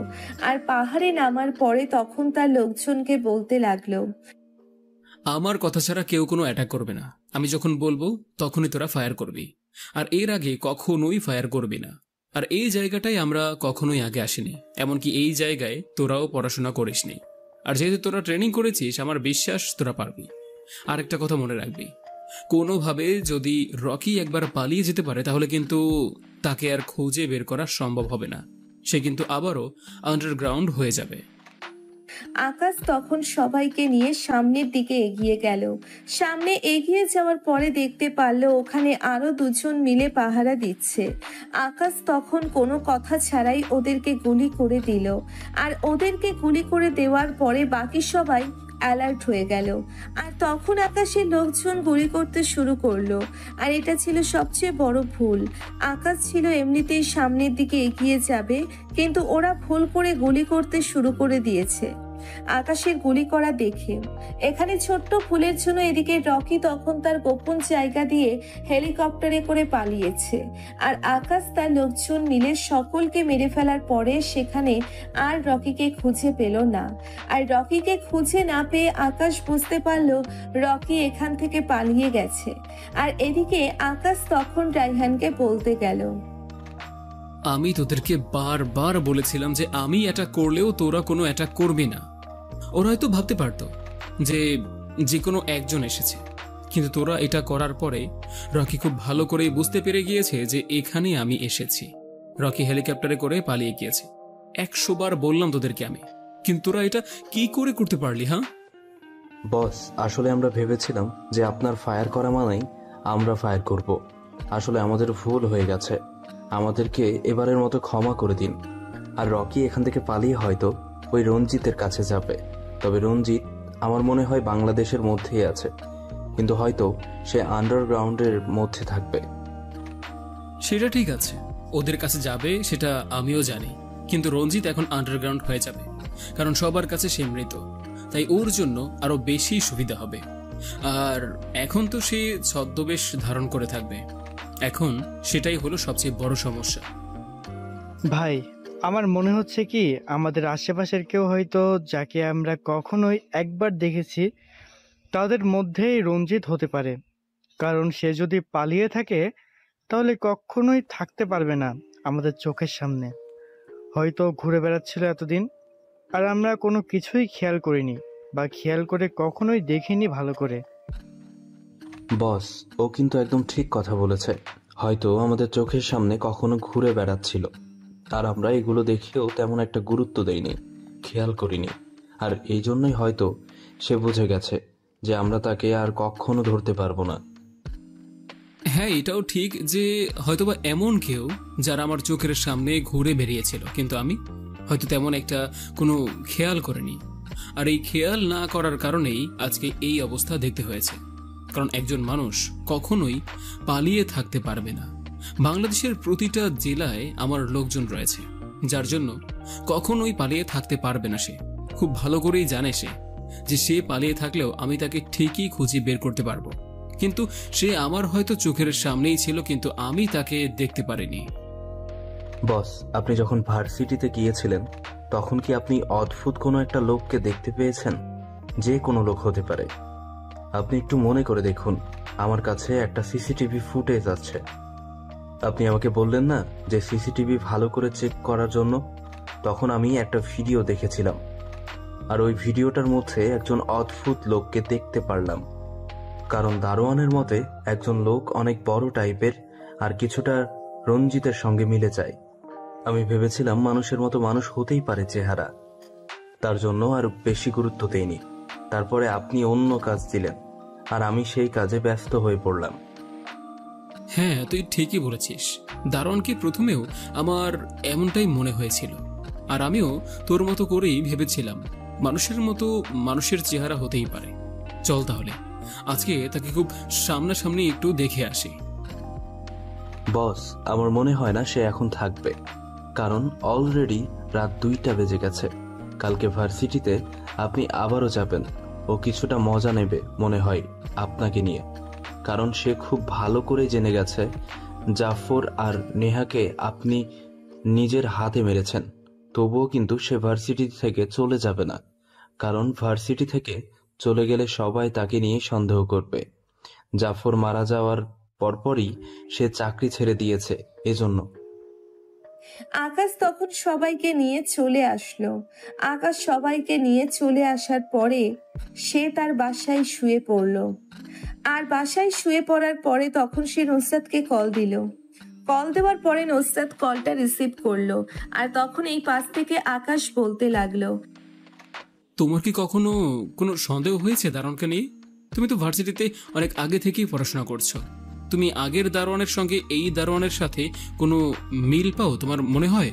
আর পাহাড়ে নামার পরে তখন তার লোকজনকে বলতে লাগলো, আমার কথা ছাড়া কেউ কোনো অ্যাটাক করবে না। আমি যখন বলবো তখনই তোরা ফায়ার করবি, আর এর আগে কখনোই ফায়ার করবি না। আর এই জায়গাটায় আমরা কখনোই আগে আসিনি, এমনকি এই জায়গায় তোরাও পড়াশোনা করিসনি। আর যেহেতু তোরা ট্রেনিং করেছিস, আমার বিশ্বাস তোরা পারবি। আর একটা কথা মনে রাখবি, কোনোভাবে যদি রকি একবার পালিয়ে যেতে পারে তাহলে কিন্তু তাকে আর খুঁজে বের করা সম্ভব হবে না। সে কিন্তু আবারও আন্ডারগ্রাউন্ড হয়ে যাবে। আকাশ তখন সবাইকে নিয়ে সামনের দিকে এগিয়ে গেল। সামনে এগিয়ে যাওয়ার পরে দেখতে পারলো ওখানে আরো দুজন মিলে পাহারা দিচ্ছে। আকাশ তখন কোনো কথা ছাড়াই ওদেরকে গুলি করে দিল। আর ওদেরকে গুলি করে দেওয়ার পরে বাকি সবাই অ্যালার্ট হয়ে গেল। আর তখন আকাশের লোকজন গুলি করতে শুরু করলো। আর এটা ছিল সবচেয়ে বড় ভুল। আকাশ ছিল এমনিতেই সামনের দিকে এগিয়ে যাবে, কিন্তু ওরা ভুল করে গুলি করতে শুরু করে দিয়েছে। আকাশের গুলি করা দেখে এখানে ছোট্ট ভুলের জন্য এদিকে রকি তখন তার গোপন জায়গা দিয়ে হেলিকপ্টারে করে পালিয়েছে। আর আকাশ তার লোকজন মিলে সকলকে মেরে ফেলার পরে সেখানে আর রকিকে খুঁজে পেল না। আর রকিকে খুঁজে না পেয়ে আকাশ বুঝতে পারলো রকি এখান থেকে পালিয়ে গেছে। আর এদিকে আকাশ তখন রাইহানকে বলতে গেল, আমি তোদেরকে বারবার বলেছিলাম যে আমি অ্যাটাক করলেও তোরা কোনো অ্যাটাক করবি না। ওরা হয়তো ভাবতে পারতো যে কোনো একজন এসেছে, কিন্তু তোরা এটা করার পরে রকি খুব ভালো করে বুঝতে পেরে গিয়েছে যে এখানে আমি এসেছি। রকি হেলিকপ্টারে করে পালিয়ে গিয়েছে। 100 বার বললাম তোদেরকে আমি, কিন্তু তোরা এটা কি করে করতে পারলি? হ্যাঁ বস, আসলে আমরা ভেবেছিলাম যে আপনার ফায়ার করা মানেই আমরা ফায়ার করব। আসলে আমাদের ভুল হয়ে গেছে, আমাদেরকে এবারের মতো ক্ষমা করে দিন। আর রকি এখান থেকে পালিয়ে হয়তো ওই রঞ্জিতের কাছে যাবে। তবে রঞ্জিত আমার মনে হয় বাংলাদেশের মধ্যেই আছে, কিন্তু হয়তো সে আন্ডারগ্রাউন্ডের মধ্যে থাকবে। সেটা ঠিক আছে, ওদের কাছে যাবে সেটা আমিও জানি, কিন্তু রঞ্জিত এখন আন্ডারগ্রাউন্ড হয়ে যাবে, কারণ সবার কাছে সে মৃত। তাই ওর জন্য আরো বেশি সুবিধা হবে। আর এখন তো সে ছদ্মবেশ ধারণ করে থাকবে। এখন সেটাই হলো সবচেয়ে বড় সমস্যা। ভাই, আমার মনে হচ্ছে কি আমাদের আশেপাশের কেউ হয়তো যাকে আমরা কখনোই একবার দেখেছি তাদের মধ্যেই রঞ্জিত হতে পারে। কারণ সে যদি পালিয়ে থাকে তাহলে কখনোই থাকতে পারবে না আমাদের চোখের সামনে, হয়তো ঘুরে বেড়াচ্ছিল এতদিন, আর আমরা কোনো কিছুই খেয়াল করিনি বা খেয়াল করে কখনোই দেখিনি ভালো করে। বস, ও কিন্তু একদম ঠিক কথা বলেছে। হয়তো আমাদের চোখের সামনে কখনো ঘুরে বেড়াচ্ছিল, আর আমরা এগুলো দেখেও তেমন একটা গুরুত্ব দেইনি, খেয়াল করিনি। আর এই জন্যই হয়তো সে বুঝে গেছে যে আমরা তাকে আর কখনো ধরতে পারবো না। হ্যাঁ, এটাও ঠিক যে হয়তোবা এমন কেউ যারা আমার চোখের সামনে ঘুরে বেরিয়েছিল, কিন্তু আমি হয়তো তেমন একটা কোনো খেয়াল করিনি। আর এই খেয়াল না করার কারণেই আজকে এই অবস্থা দেখতে হয়েছে। কারণ একজন মানুষ কখনোই পালিয়ে থাকতে পারবে না। বাংলাদেশের প্রতিটা জেলায় আমার লোকজন রয়েছে, যার জন্য কখনোই পালিয়ে থাকতে পারবে না। সে খুব ভালো করেই জানে যে সে পালিয়ে থাকলেও আমি তাকে ঠিকই খুঁজে বের করতে পারবো। কিন্তু সে আমার হয়তো চোখের সামনেই ছিল, কিন্তু আমি তাকে দেখতে পারিনি। বস, আপনি যখন ভার্সিটিতে গিয়েছিলেন তখন কি আপনি অদ্ভুত কোনো একটা লোককে দেখতে পেয়েছেন? যে কোনো লোক হতে পারে। আপনি একটু মনে করে দেখুন, আমার কাছে একটা সিসিটিভি ফুটেজ আছে। আপনি আমাকে বললেন না যে সিসিটিভি ভালো করে চেক করার জন্য? তখন আমি একটা ভিডিও দেখেছিলাম, আর ওই ভিডিওটার মধ্যে একজন অদ্ভুত লোককে দেখতে পারলাম। কারণ দারোয়ানের মতে একজন লোক অনেক বড় টাইপের আর কিছুটা রঞ্জিতের সঙ্গে মিলে যায়। আমি ভেবেছিলাম মানুষের মতো মানুষ হতেই পারে চেহারা, তার জন্য আর বেশি গুরুত্ব দেইনি। তারপরে আপনি অন্য কাজ দিলেন, আর আমি সেই কাজে ব্যস্ত হয়ে পড়লাম। হ্যাঁ, তুই ঠিকই বলেছিস। দারোয়ানকে প্রথমেও আমার এমনটাই মনে হয়েছিল, আর আমিও তোর মতো করেই ভেবেছিলাম মানুষের মতো মানুষের চেহারা হতেই পারে। চল তাহলে আজকে তাকে খুব সামনাসামনি একটু দেখে আসি। বস, আমার মনে হয় না সে এখন থাকবে, কারণ অলরেডি রাত 2টা বেজে গেছে। কালকে ভার্সিটিতে আপনি আবারও যাবেন। ও কিছুটা মজা নেবে মনে হয় আপনাকে নিয়ে, কারণ সে খুব ভালো করে জেনে গেছে জাফর আর নেহাকে আপনি নিজের হাতে মেরেছেন। তবুও কিন্তু সে ভার্সিটি থেকে চলে যাবে না, কারণ ভার্সিটি থেকে চলে গেলে সবাই তাকে নিয়ে সন্দেহ করবে। জাফর মারা যাওয়ার পরপরই সে চাকরি ছেড়ে দিয়েছে, এজন্য। আকাশ তখন সবাইকে নিয়ে চলে আসলো। আকাশ সবাইকে নিয়ে চলে আসার পরে সে তার বাসায় শুয়ে পড়লো। আর বাসায় শুয়ে পড়ার পরে তখন সে নুসরাতকে কল দিল। কল দেওয়ার পরে নুসরাত কলটা রিসিভ করলো, আর তখন এই পাশ থেকে আকাশ বলতে লাগলো, তোমার কি কখনো কোনো সন্দেহ হয়েছে দারোয়ানকে নিয়ে? তুমি তো ভার্সিটিতে অনেক আগে থেকেই পড়াশোনা করছো। তুমি আগের দারোয়ানের সঙ্গে এই দারোয়ানের সাথে কোনো মিল পাও তোমার মনে হয়?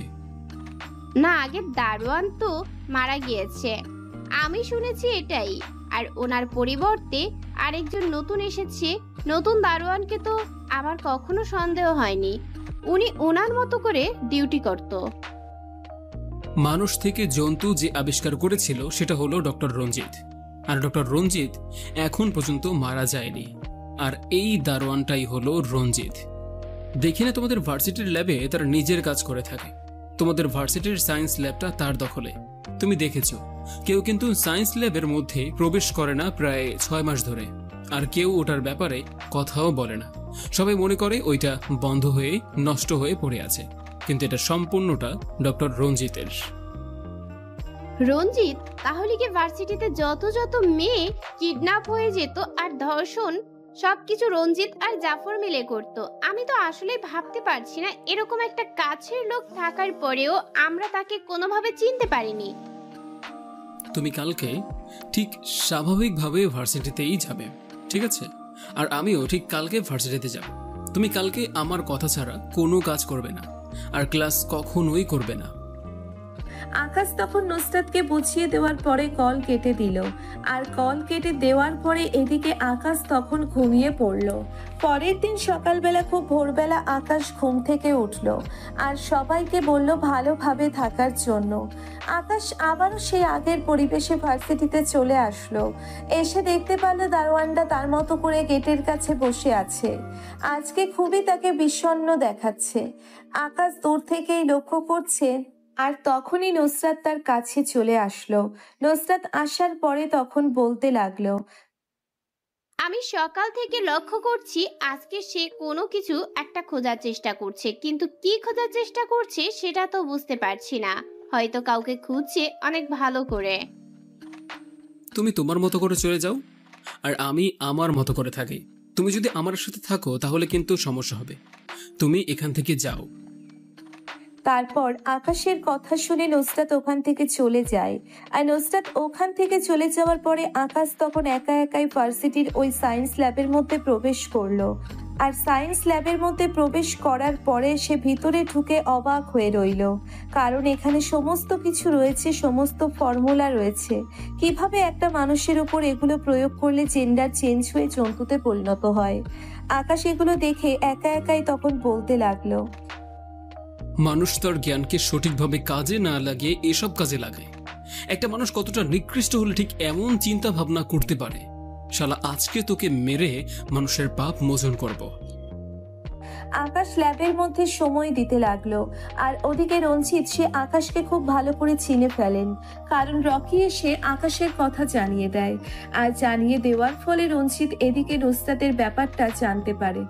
না, আগের দারোয়ান তো মারা গিয়েছে, আমি শুনেছি এটাই। আর ওনার পরিবর্তে আরেকজন নতুন এসেছে। নতুন দারোয়ানকে তো আমার কখনো সন্দেহ হয়নি, উনি ওনার মতো করে ডিউটি করত। মানুষ থেকে জন্তু যে আবিষ্কার করেছিল সেটা হলো ডক্টর রঞ্জিত, আর ডক্টর রঞ্জিত এখন পর্যন্ত মারা যায়নি। আর এই দারোয়ানটাই হলো রঞ্জিত। দেখি না তোমাদের ভার্সিটির ল্যাবে তার নিজের কাজ করে থাকে। তোমাদের ভার্সিটির সায়েন্স ল্যাবটা তার দখলে। তুমি দেখেছ কেউ কিন্তু সায়েন্স ল্যাবের মধ্যে প্রবেশ করে না প্রায় 6 মাস ধরে, আর কেউ ওটার ব্যাপারে কথাও বলে না। সবাই মনে করে ওইটা বন্ধ হয়ে নষ্ট হয়ে পড়ে আছে, কিন্তু এটা সম্পূর্ণটা ডক্টর রঞ্জিতের। রঞ্জিত তাহলে কি ভার্সিটিতে যত যত মেয়ে কিডন্যাপ হয়ে যেত আর ধর্ষণ সবকিছু রঞ্জিত আর জাফর মিলে করত? আমি তো আসলে ভাবতে পারছি না এরকম একটা কাছের লোক থাকার পরেও আমরা তাকে কোনোভাবে চিনতে পারিনি। তুমি কালকে ঠিক স্বাভাবিকভাবে ভার্সিটিতেই যাবে, ঠিক আছে? আর আমিও ঠিক কালকে ভার্সিটিতে যাব। তুমি কালকে আমার কথা ছাড়া কোনো কাজ করবে না, আর ক্লাস কখনোই করবে না। আকাশ তখন নুসরাতকে বুঝিয়ে দেওয়ার পরে কল কেটে দিল। আর কল কেটে দেওয়ার পরে এদিকে আকাশ তখন ঘুমিয়ে পড়ল। পরের দিন সকালবেলা খুব ভোরবেলা আকাশ ঘুম থেকে উঠল আর সবাইকে বলল ভালোভাবে থাকার জন্য। আকাশ আবারও সেই আগের পরিবেশে ভার্সিটিতে চলে আসলো। এসে দেখতে পারলো দারোয়ানটা তার মতো করে গেটের কাছে বসে আছে। আজকে খুবই তাকে বিষণ্ণ দেখাচ্ছে। আকাশ দূর থেকেই লক্ষ্য করছে, আর তখনই নুসরাত তার কাছে চলে আসলো। নুসরাত আসার পরে তখন বলতে লাগলো, আমি সকাল থেকে লক্ষ্য করছি আজকে সে কোনো কিছু একটা খোঁজার চেষ্টা করছে, কিন্তু কি খোঁজার চেষ্টা করছে সেটা তো বুঝতে পারছি না। হয়তো কাউকে খুঁজছে অনেক ভালো করে। তুমি তোমার মতো করে চলে যাও, আর আমি আমার মতো করে থাকি। তুমি যদি আমার সাথে থাকো তাহলে কিন্তু সমস্যা হবে। তুমি এখান থেকে যাও। তারপর আকাশের কথা শুনে নুসরাত ওখান থেকে চলে যায়। আর নুসরাত ওখান থেকে চলে যাওয়ার পরে আকাশ তখন একা একাই ভার্সিটির ওই সায়েন্স ল্যাবের মধ্যে প্রবেশ করলো। আর সায়েন্স ল্যাবের মধ্যে প্রবেশ করার পরে সে ভিতরে ঢুকে অবাক হয়ে রইল, কারণ এখানে সমস্ত কিছু রয়েছে, সমস্ত ফর্মুলা রয়েছে। কিভাবে একটা মানুষের উপর এগুলো প্রয়োগ করলে জেন্ডার চেঞ্জ হয়ে জন্তুতে পরিণত হয়। আকাশ এগুলো দেখে একা একাই তখন বলতে লাগলো, মানুষ তার জ্ঞানকে সঠিকভাবে কাজে না লাগিয়ে এসব কাজে লাগায়। একটা মানুষ কতটা নিকৃষ্ট হলে ঠিক এমন চিন্তা ভাবনা করতে পারে। শালা, আজকে তোকে মেরে মানুষের পাপ মোচন করব। আকাশ ল্যাবের মধ্যে সময় দিতে লাগলো। আর ওদিকে রঞ্জিত সে আকাশকে খুব ভালো করে চিনে ফেলেন, কারণ রকি এসে আকাশের কথা জানিয়ে দেয়। আর জানিয়ে দেওয়ার ফলে রঞ্জিত এদিকে নুসরাতের ব্যাপারটা জানতে পারে।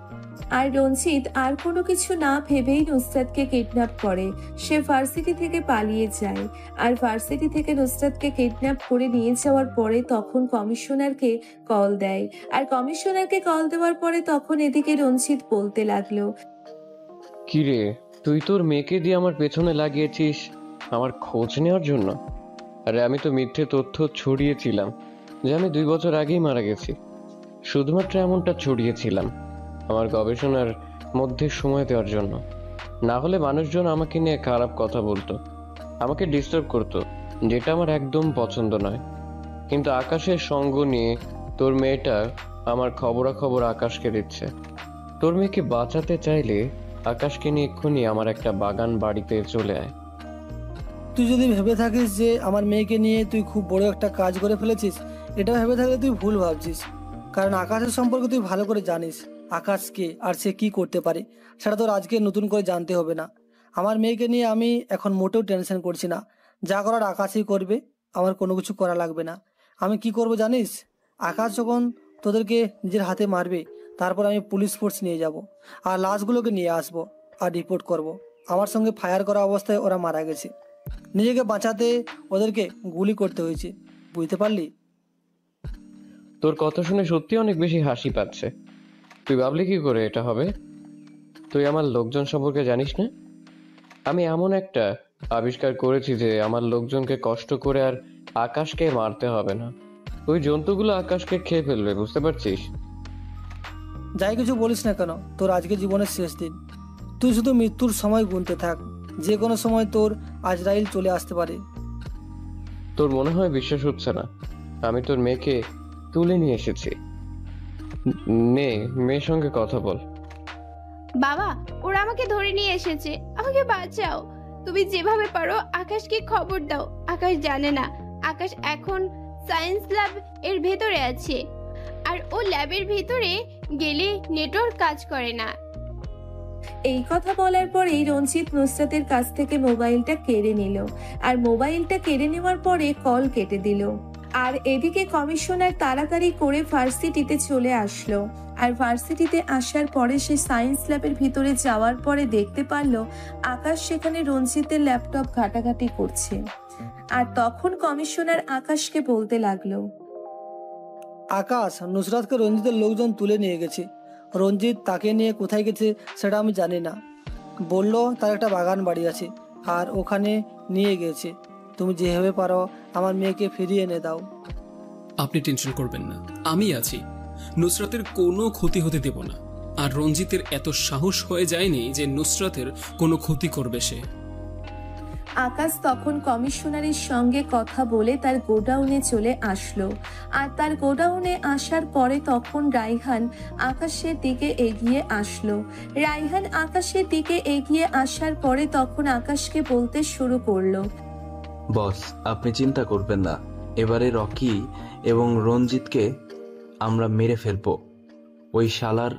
আর রঞ্জিত আর কোনো কিছু না ভেবেই নুসরাতকে কিডন্যাপ করে। সে ভার্সিটি থেকে পালিয়ে যায়। আর ভার্সিটি থেকে নুসরাতকে কিডন্যাপ করে নিয়ে যাওয়ার পরে তখন কমিশনারকে কল দেয়। আর কমিশনারকে কল দেওয়ার পরে তখন এদিকে রঞ্জিত বলতে লাগলো, কিরে, তুই তোর মেয়েকে দিয়ে আমার পেছনে লাগিয়েছিস আমার খোঁজ নেওয়ার জন্য? আরে আমি তো মিথ্যে তথ্য ছড়িয়েছিলাম যে আমি 2 বছর আগেই মারা গেছি। শুধুমাত্র এমনটা ছড়িয়েছিলাম আমার গবেষণার মধ্যে সময় দেওয়ার জন্য। না হলে মানুষজন আমাকে নিয়ে খারাপ কথা বলতো, আমাকে ডিস্টার্ব করতো, যেটা আমার একদম পছন্দ নয়। কিন্তু আকাশের সঙ্গ নিয়ে তোর মেয়েটা আমার খবরাখবর আকাশকে দিচ্ছে। তোর মেয়েকে বাঁচাতে চাইলে আকাশকে নিয়ে এক্ষুনি আমার একটা বাগান বাড়িতে চলে আয়। তুই যদি ভেবে থাকিস যে আমার মেয়েকে নিয়ে তুই খুব বড় একটা কাজ করে ফেলেছিস, এটা ভেবে থাকলে তুই ভুল ভাবছিস। কারণ আকাশের সম্পর্কে তুই ভালো করে জানিস আকাশকে আর সে কি করতে পারে, সেটা তোর আজকে নতুন করে জানতে হবে না। আমার মেয়েকে নিয়ে আমি এখন মোটেও টেনশন করছি না। যা করার আকাশই করবে, আমার কোনো কিছু করা লাগবে না। আমি কি করব জানিস? আকাশ যখন তোদেরকে নিজের হাতে মারবে, তারপর আমি পুলিশ ফোর্স নিয়ে যাব আর লাশগুলোকে নিয়ে আসব আর রিপোর্ট করব আমার সঙ্গে ফায়ার করা অবস্থায় ওরা মারা গেছে। নিজেকে বাঁচাতে ওদেরকে গুলি করতে হয়েছে, বুঝতে পারলি? তোর কথা শুনে সত্যি অনেক বেশি হাসি পাচ্ছে। তুই ভাবলি কি করে এটা হবে? তুই আমার লোকজন সম্পর্কে জানিস না? আমি এমন একটা আবিষ্কার করেছি যে আমার লোকজনকে কষ্ট করে আর আকাশকে মারতে হবে না। ওই জন্তুগুলো আকাশকে খেয়ে ফেলবে, বুঝতে পারছিস? যাই কিছু বলিস না কেন, তোর আজকে জীবনের শেষ দিন। তুই শুধু মৃত্যুর সময় গুনতে থাক, যে কোনো সময় তোর আজরাইল চলে আসতে পারে। তোর মনে হয় বিশ্বাস হচ্ছে না? আমি তোর মেয়েকে তুলে নিয়ে এসেছি। নে, মেয়ের সঙ্গে কথা বল। বাবা, ওরা আমাকে ধরে নিয়ে এসেছে, আমাকে বাঁচাও। তুমি যেভাবে পারো আকাশকে খবর দাও। আকাশ জানে না আকাশ এখন সায়েন্স ল্যাব এর ভেতরে আছে, আর ও ল্যাবের ভেতরে গেলে নেটওয়ার্ক কাজ করে না। এই কথা বলার পরেই রঞ্জিত নুসরাতের কাছ থেকে মোবাইলটা কেড়ে নিল। আর মোবাইলটা কেড়ে নেওয়ার পরে কল কেটে দিল। আর এদিকে কমিশনার তাড়াতাড়ি করে ভার্সিটিতে চলে আসলো। আর ভার্সিটিতে আসার পরে সে সায়েন্স ল্যাবের ভিতরে যাওয়ার পরে দেখতে পারলো আকাশ সেখানে রঞ্জিতের ল্যাপটপ ঘাটাঘাটি করছে। আর তখন কমিশনার আকাশকে বলতে লাগলো, আকাশ, নুসরাতকে রঞ্জিতের লোকজন তুলে নিয়ে গেছে। রঞ্জিত তাকে নিয়ে কোথায় গেছে সেটা আমি জানি না। বলল তার একটা বাগান বাড়ি আছে আর ওখানে নিয়ে গেছে। তুমি যেভাবে পারো আমার মেয়েকে ফিরিয়ে এনে দাও। আপনি টেনশন করবেন না, আমি আছি। নুসরাতের কোনো ক্ষতি হতে দেব না। আর রঞ্জিতের এত সাহস হয়ে যায়নি যে নুসরাতের কোনো ক্ষতি করবে সে। আকাশ তখন কমিশনারের সঙ্গে কথা বলে তার গোডাউনে চলে আসলো। আর তার গোডাউনে আসার পরে তখন রাইহান আকাশের দিকে এগিয়ে আসলো। রাইহান আকাশের দিকে এগিয়ে আসার পরে তখন আকাশকে বলতে শুরু করলো, বস, আপনি চিন্তা করবেন না। এবারে রকি এবং রঞ্জিতকে আমরা মেরে ফেলবো। ওই শালার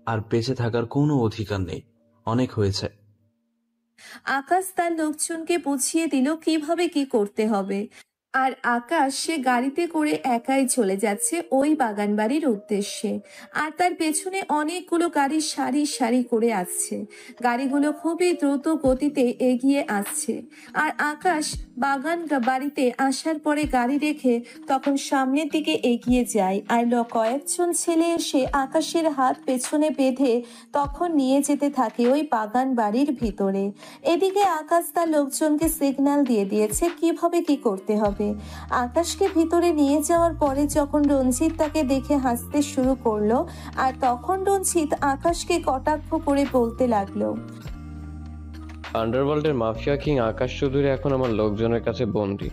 আর বেঁচে থাকার কোনো অধিকার নেই, অনেক হয়েছে। আকাশ তার লোকজনকে বুঝিয়ে দিল কিভাবে কি করতে হবে। আর আকাশ সে গাড়িতে করে একাই চলে যাচ্ছে ওই বাগান বাড়ির উদ্দেশ্যে। আর তার পেছনে অনেকগুলো গাড়ি সারি সারি করে আসছে। গাড়িগুলো খুবই দ্রুত গতিতে এগিয়ে আসছে। আর আকাশ বাগান বাড়িতে আসার পরে গাড়ি রেখে তখন সামনের দিকে এগিয়ে যায়। আর কয়েকজন ছেলে এসে আকাশের হাত পেছনে বেঁধে তখন নিয়ে যেতে থাকে ওই বাগান বাড়ির ভিতরে। এদিকে আকাশ তার লোকজনকে সিগন্যাল দিয়ে দিয়েছে কিভাবে কি করতে হবে। আকাশকে ভিতরে নিয়ে যাওয়ার পরে যখন রঞ্জিত তাকে দেখে হাসতে শুরু করলো, আর তখন রঞ্জিত আকাশকে কটাক্ষ করে বলতে লাগলো, আন্ডারওয়ার্ল্ডের মাফিয়া কিং আকাশ চৌধুরী এখন আমার লোকজনের কাছে বন্দি।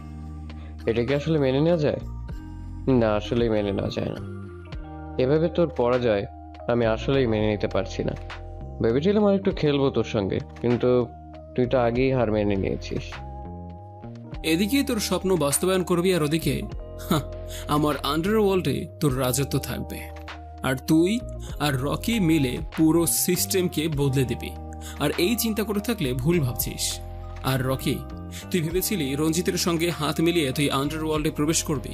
এটা কি আসলে মেনে নেওয়া যায়? না, আসলেই মেনে নেওয়া যায় না। এভাবে তোর পরাজয় আমি আসলেই মেনে নিতে পারছি না। ভেবেছিলাম আর একটু খেলবো তোর সঙ্গে, কিন্তু তুই তো আগেই হার মেনে নিয়েছিস। এদিকে তোর স্বপ্ন বাস্তবায়ন করবি, আর ওদিকে আমার আন্ডারওয়ার্ল্ডে তোর রাজত্ব থাকবে। আর তুই আর রকি মিলে পুরো সিস্টেমকে বদলে দিবি। আর এই চিন্তা করে থাকলে ভুল ভাবছিস। আর রকি, তুই ভেবেছিলি রঞ্জিতের সঙ্গে হাত মিলিয়ে তুই আন্ডারওয়ার্ল্ডে প্রবেশ করবি,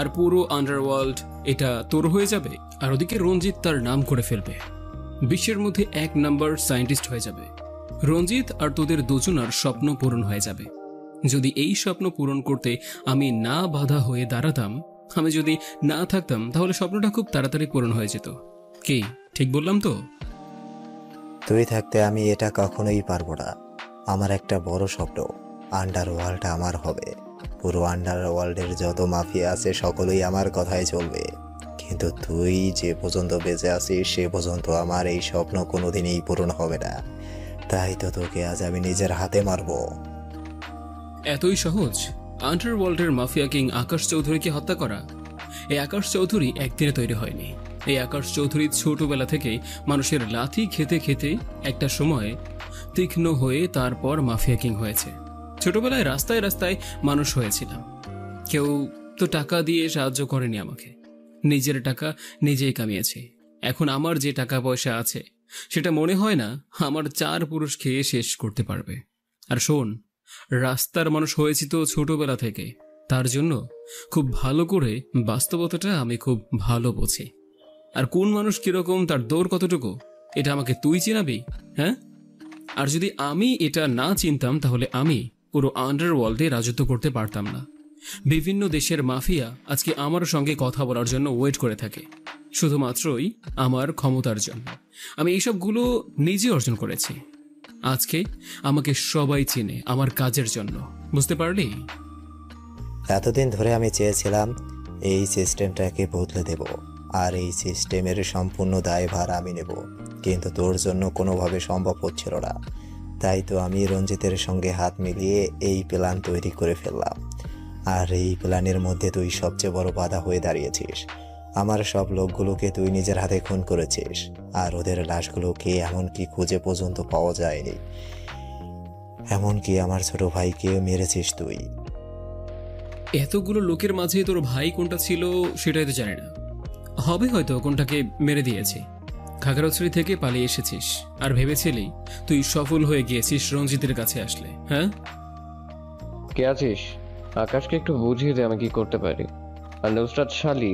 আর পুরো আন্ডারওয়ার্ল্ড এটা তোর হয়ে যাবে। আর ওদিকে রঞ্জিত তার নাম করে ফেলবে, বিশ্বের মধ্যে 1 নাম্বার সায়েন্টিস্ট হয়ে যাবে। রঞ্জিত আর তোদের দুজনার স্বপ্ন পূরণ হয়ে যাবে। যদি এই স্বপ্ন পূরণ করতে আমি না বাধা হয়ে দাঁড়াতাম, আমি যদি না থাকতাম, তাহলে স্বপ্নটা খুব তাড়াতাড়ি পূরণ হয়ে যেত। কি ঠিক বললাম তো? তুই থাকতে আমি এটা কখনোই পারবো না। আমার একটা বড় স্বপ্ন, আন্ডারওয়ার্ল্ড আমার হবে। পুরো আন্ডারওয়ার্ল্ডের যত মাফিয়া আছে সকলেই আমার কথায় চলবে। কিন্তু তুই যে পর্যন্ত বেঁচে আছিস সে পর্যন্ত আমার এই স্বপ্ন কোনোদিনই পূরণ হবে না। তাই তো তোকে আজ আমি নিজের হাতে মারবো। এতই সহজ আন্ডারওয়ার্ল্ডের মাফিয়া কিং আকাশ চৌধুরীকে হত্যা করা? এই আকাশ চৌধুরী একদিনে তৈরি হয়নি। এই আকাশ চৌধুরী ছোটবেলা থেকে মানুষের লাথি খেতে খেতে একটা সময় তীক্ষ্ণ হয়ে তারপর মাফিয়া কিং হয়েছে। ছোটবেলায় রাস্তায় রাস্তায় মানুষ হয়েছিলাম। কেউ তো টাকা দিয়ে সাহায্য করেনি আমাকে, নিজের টাকা নিজেই কামিয়েছি। এখন আমার যে টাকা পয়সা আছে সেটা মনে হয় না আমার 4 পুরুষ খেয়ে শেষ করতে পারবে। আর শোন, রাস্তার মানুষ হয়েছি তো ছোটবেলা থেকে, তার জন্য খুব ভালো করে বাস্তবতাটা আমি খুব ভালো বুঝি। আর কোন মানুষ কিরকম, তার দৌড় কতটুকু, এটা আমাকে তুই চিনাবি? হ্যাঁ? আর যদি আমি এটা না চিনতাম তাহলে আমি পুরো আন্ডারওয়ার্ল্ডে রাজত্ব করতে পারতাম না। বিভিন্ন দেশের মাফিয়া আজকে আমার সঙ্গে কথা বলার জন্য ওয়েট করে থাকে, শুধুমাত্রই আমার ক্ষমতার জন্য। আমি এইসবগুলো নিজে অর্জন করেছি। আজকে আমাকে সবাই চিনে আমার কাজের জন্য, বুঝতে পারলি? এতদিন ধরে আমি চেয়েছিলাম এই সিস্টেমটাকে বদলে দেব, আর এই সিস্টেমের সম্পূর্ণ দায়ভার আমি নেব, কিন্তু তোর জন্য কোনোভাবে সম্ভব হচ্ছিল না। তাই তো আমি রঞ্জিতের সঙ্গে হাত মিলিয়ে এই প্ল্যান তৈরি করে ফেললাম। আর এই প্ল্যানের মধ্যে তুই সবচেয়ে বড় বাধা হয়ে দাঁড়িয়েছিস। আমার সব লোকগুলোকে তুই নিজের হাতে খুন করেছিস, আর ওদের লাশগুলোকে এমনকি খুঁজে পর্যন্ত পাওয়া যায়নি। এমনকি আমার ছোট ভাইকে মেরেছিস তুই। এতগুলো লোকের মাঝে তোর ভাই কোনটা ছিল সেটাই তো জানি না। হবে হয়তো কোনটাকে মেরে দিয়েছি। খাগড়াছড়ি থেকে পালিয়ে এসেছিস আর ভেবেছিলি তুই সফল হয়ে গিয়েছিস রঞ্জিতের কাছে আসলে। হ্যাঁ, কে আছিস? আকাশকে একটু বুঝিয়ে দে আমি কি করতে পারি। আর নুসরাত শালি,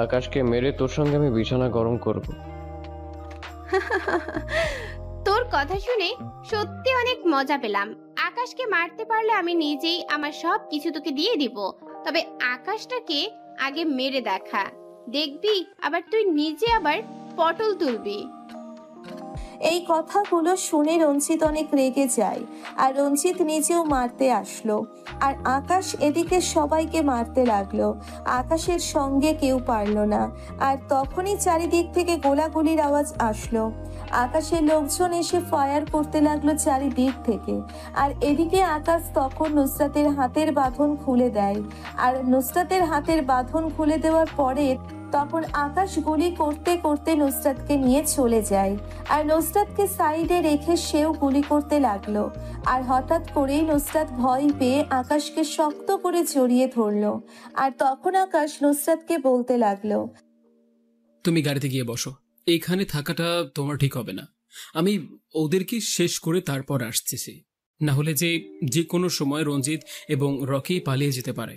আকাশকে মেরে তোর সঙ্গে আমি বিছানা গরম করব। তোর কথা শুনে সত্যি অনেক মজা পেলাম। আকাশকে মারতে পারলে আমি নিজেই আমার সব কিছু তোকে দিয়ে দিব। তবে আকাশটাকে আগে মেরে দেখা, দেখবি আবার তুই নিজে আবার পটল তুলবি। এই কথাগুলো শুনে রঞ্জিত অনেক রেগে যায়, আর রঞ্জিত নিজেও মারতে আসলো। আর আকাশ এদিকে সবাইকে মারতে লাগলো। আকাশের সঙ্গে কেউ পারল না। আর তখনই চারিদিক থেকে গোলাগুলির আওয়াজ আসলো। আকাশের লোকজন এসে ফায়ার করতে লাগলো চারিদিক থেকে। আর এদিকে আকাশ তখন নুসরাতের হাতের বাঁধন খুলে দেয়। আর নুসরাতের হাতের বাঁধন খুলে দেওয়ার পরে তখন আকাশ গুলি করতে করতে নুসরাতকে নিয়ে চলে যায়। আর নুসরাতকে সাইডে রেখে সেও গুলি করতে লাগলো। আর হঠাৎ করেই নুসরাত ভয় পেয়ে আকাশকে শক্ত করে জড়িয়ে ধরলো। আর তখন আকাশ নুসরাতকে বলতে লাগলো, তুমি গাড়িতে গিয়ে বসো, এইখানে থাকাটা তোমার ঠিক হবে না। আমি ওদেরকে শেষ করে তারপর আসতেছি, না হলে যে কোনো সময় রঞ্জিত এবং রকি পালিয়ে যেতে পারে।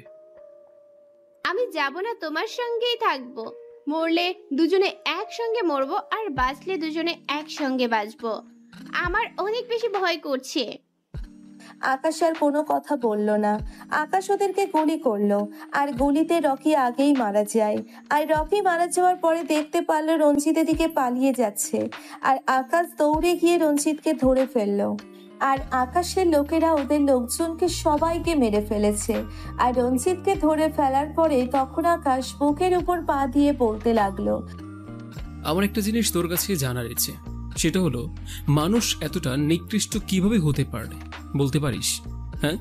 আমি যাব না, তোমার সঙ্গেই থাকবো। মরলে দুজনে একসঙ্গে মরবো, আর বাঁচলে দুজনে একসঙ্গে বাঁচবো। আমার অনেক বেশি ভয় করছে। আকাশ আর কোনো কথা বলল না। আকাশ ওদেরকে গুলি করলো, আর গুলিতে রকি আগেই মারা যায়। আর রকি মারা যাওয়ার পরে দেখতে পারলো রঞ্জিতের দিকে পালিয়ে যাচ্ছে, আর আকাশ দৌড়ে গিয়ে রঞ্জিতকে ধরে ফেললো। আর আকাশের লোকেরা ওদের লোকজনকে সবাইকে মেরে ফেলেছে। আর রঞ্জিতকে ধরে ফেলার পরে তখন আকাশ বুকের উপর পা দিয়ে বলতে লাগলো, আমার একটা জিনিস তোর কাছে জানার ইচ্ছে, সেটা হলো মানুষ এতটা নিকৃষ্ট কিভাবে হতে পারে বলতে পারিস? হ্যাঁ,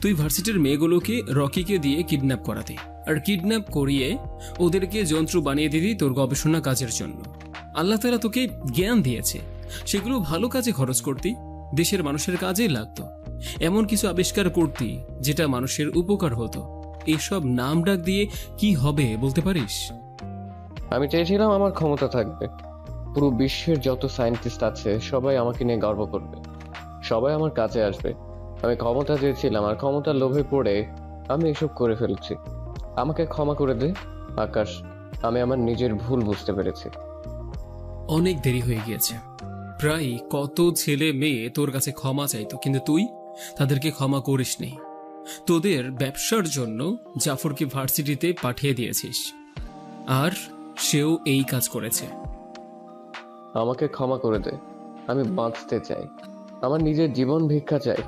তুই ভার্সিটির মেয়েগুলোকে রকিকে দিয়ে কিডন্যাপ করাতে, আর কিডন্যাপ করিয়ে ওদেরকে যন্ত্র বানিয়ে দিবি তোর গবেষণা কাজের জন্য। আল্লাহ তাআলা তোকে জ্ঞান দিয়েছে, সেগুলো ভালো কাজে খরচ করতি, দেশের মানুষের কাজে লাগতো, এমন কিছু আবিষ্কার করতি যেটা মানুষের উপকার হতো। এইসব নাম ডাক দিয়ে কি হবে বলতে পারিস? আমি চেয়েছিলাম আমার ক্ষমতা থাকবে, পুরো বিশ্বের যত সায়েন্টিস্ট আছে সবাই আমাকে নিয়ে গর্ব করবে, সবাই আমার কাছে আসবে। আমি ক্ষমতা চেয়েছিলাম, আর ক্ষমতার লোভে পড়ে আমি এসব করে ফেলছি। আমাকে ক্ষমা করে দে আকাশ, আমি আমার নিজের ভুল বুঝতে পেরেছি। অনেক দেরি হয়ে গিয়েছে, প্রায় কত ছেলে মেয়ে তোর কাছে ক্ষমা চাইতো, কিন্তু তুই তাদেরকে ক্ষমা করিসনি। তোদের ব্যবসার জন্য জাফরকে ভার্সিটিতে পাঠিয়ে দিয়েছিস, আর সেও এই কাজ করেছে। আমাকে ক্ষমা করে দে, আমি বাঁচতে চাই, আমার নিজের জীবন ভিক্ষা চাই।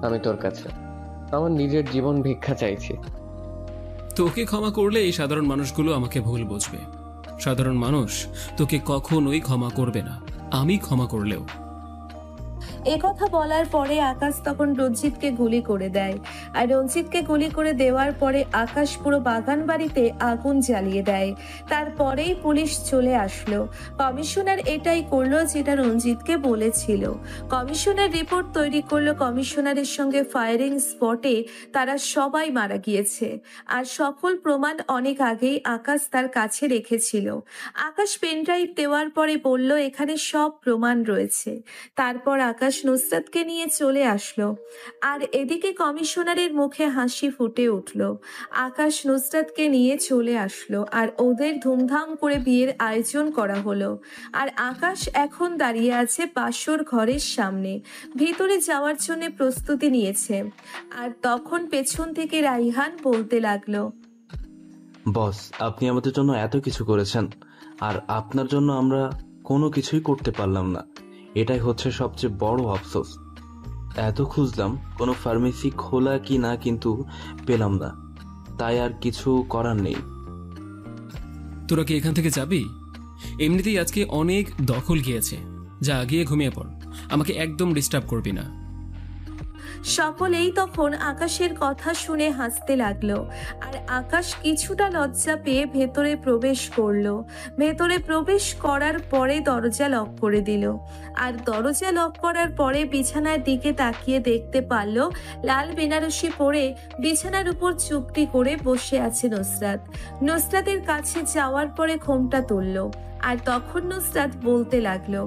আমি তোর কাছে আমার নিজের জীবন ভিক্ষা চাইছি। তোকে ক্ষমা করলে এই সাধারণ মানুষগুলো আমাকে ভুল বুঝবে। সাধারণ মানুষ তোকে কখনোই ক্ষমা করবে না, আমি ক্ষমা করলেও। একথা বলার পরে আকাশ তখন রঞ্জিতকে গুলি করে দেয়। আর রঞ্জিতকে গুলি করে দেওয়ার পরে আকাশ পুরো বাগান বাড়িতে আগুন জ্বালিয়ে দেয়। তারপরেই পুলিশ চলে আসলো। কমিশনার এটাই করলো যেটা রঞ্জিতকে বলেছিল। কমিশনার রিপোর্ট তৈরি করলো। কমিশনারের সঙ্গে ফায়ারিং স্পটে তারা সবাই মারা গিয়েছে, আর সকল প্রমাণ অনেক আগেই আকাশ তার কাছে রেখেছিল। আকাশ পেনড্রাইভ দেওয়ার পরে বলল এখানে সব প্রমাণ রয়েছে। তারপর আকাশ নুসরাতকে নিয়ে চলে আসলো, আর এদিকে কমিশনারের মুখে হাসি ফুটে উঠল। আকাশ নুসরাতকে নিয়ে চলে আসলো, আর ওদের ধুমধাম করে বিয়ের আয়োজন করা হলো। আর আকাশ এখন দাঁড়িয়ে আছে বাসর ঘরের সামনে, ভিতরে যাওয়ার জন্য প্রস্তুতি নিয়েছে। আর তখন পেছন থেকে রাইহান বলতে লাগলো, বস, আপনি আমাদের জন্য এত কিছু করেছেন, আর আপনার জন্য আমরা কোনো কিছুই করতে পারলাম না। এটাই হচ্ছে সবচেয়ে বড় আফসোস। এত খুঁজলাম কোনো ফার্মেসি খোলা কি না, কিন্তু পেলাম না, তাই আর কিছু করার নেই। তোরা কি এখান থেকে যাবি? এমনিতেই আজকে অনেক দখল গিয়েছে, যা গিয়ে ঘুমিয়ে পড়, আমাকে একদম ডিস্টার্ব করবি না। সকলেই তখন আকাশের কথা শুনে হাসতে লাগলো। আর আকাশ কিছুটা লজ্জা পেয়ে ভেতরে প্রবেশ করলো। ভেতরে প্রবেশ করার পরে দরজা লক করে দিল। আর দরজা লক করার পরে বিছানার দিকে তাকিয়ে দেখতে পারলো লাল বেনারসি পরে বিছানার উপর চুপটি করে বসে আছে নুসরাত। নুসরাতের কাছে যাওয়ার পরে ঘোমটা তুললো, আর তখন নুসরাত বলতে লাগলো,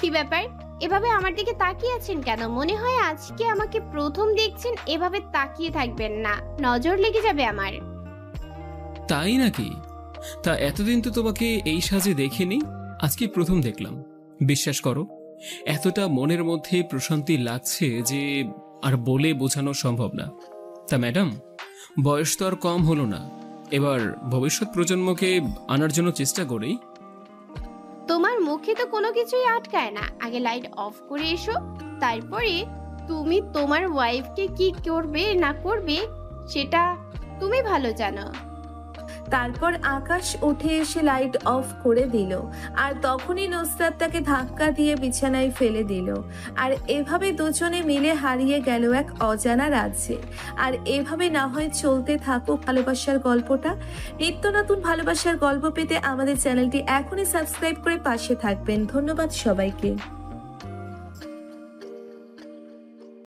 কি ব্যাপার, এভাবে আমার দিকে তাকিয়ে আছেন কেন? মনে হয় আজকে আমাকে প্রথম দেখছেন। এভাবে তাকিয়ে থাকবেন না, নজর লেগে যাবে আমার। তাই নাকি? তা এতদিন তো তোমাকে এই সাজে দেখিনি, আজকে প্রথম দেখলাম। বিশ্বাস করো, এতটা মনের মধ্যে প্রশান্তি লাগছে যে আর বলে বোঝানো সম্ভব না। তা ম্যাডাম, বয়স তো আর কম হলো না, এবার ভবিষ্যৎ প্রজন্মকে আনার জন্য চেষ্টা করি। তোমার মুখে তো কোনো কিছুই আটকায় না। আগে লাইট অফ করে এসো, তারপরে তুমি তোমার ওয়াইফকে কি করবে না করবে সেটা তুমি ভালো জানো। তারপর আকাশ উঠে এসে লাইট অফ করে দিল, আর তখনই নুসরাত তাকে ধাক্কা দিয়ে বিছানায় ফেলে দিল। আর এভাবে দুজনে মিলে হারিয়ে গেল এক অজানা রাজ্যে। আর এভাবে না হয় চলতে থাকুক ভালোবাসার গল্পটা। নিত্য নতুন ভালোবাসার গল্প পেতে আমাদের চ্যানেলটি এখনই সাবস্ক্রাইব করে পাশে থাকবেন। ধন্যবাদ সবাইকে।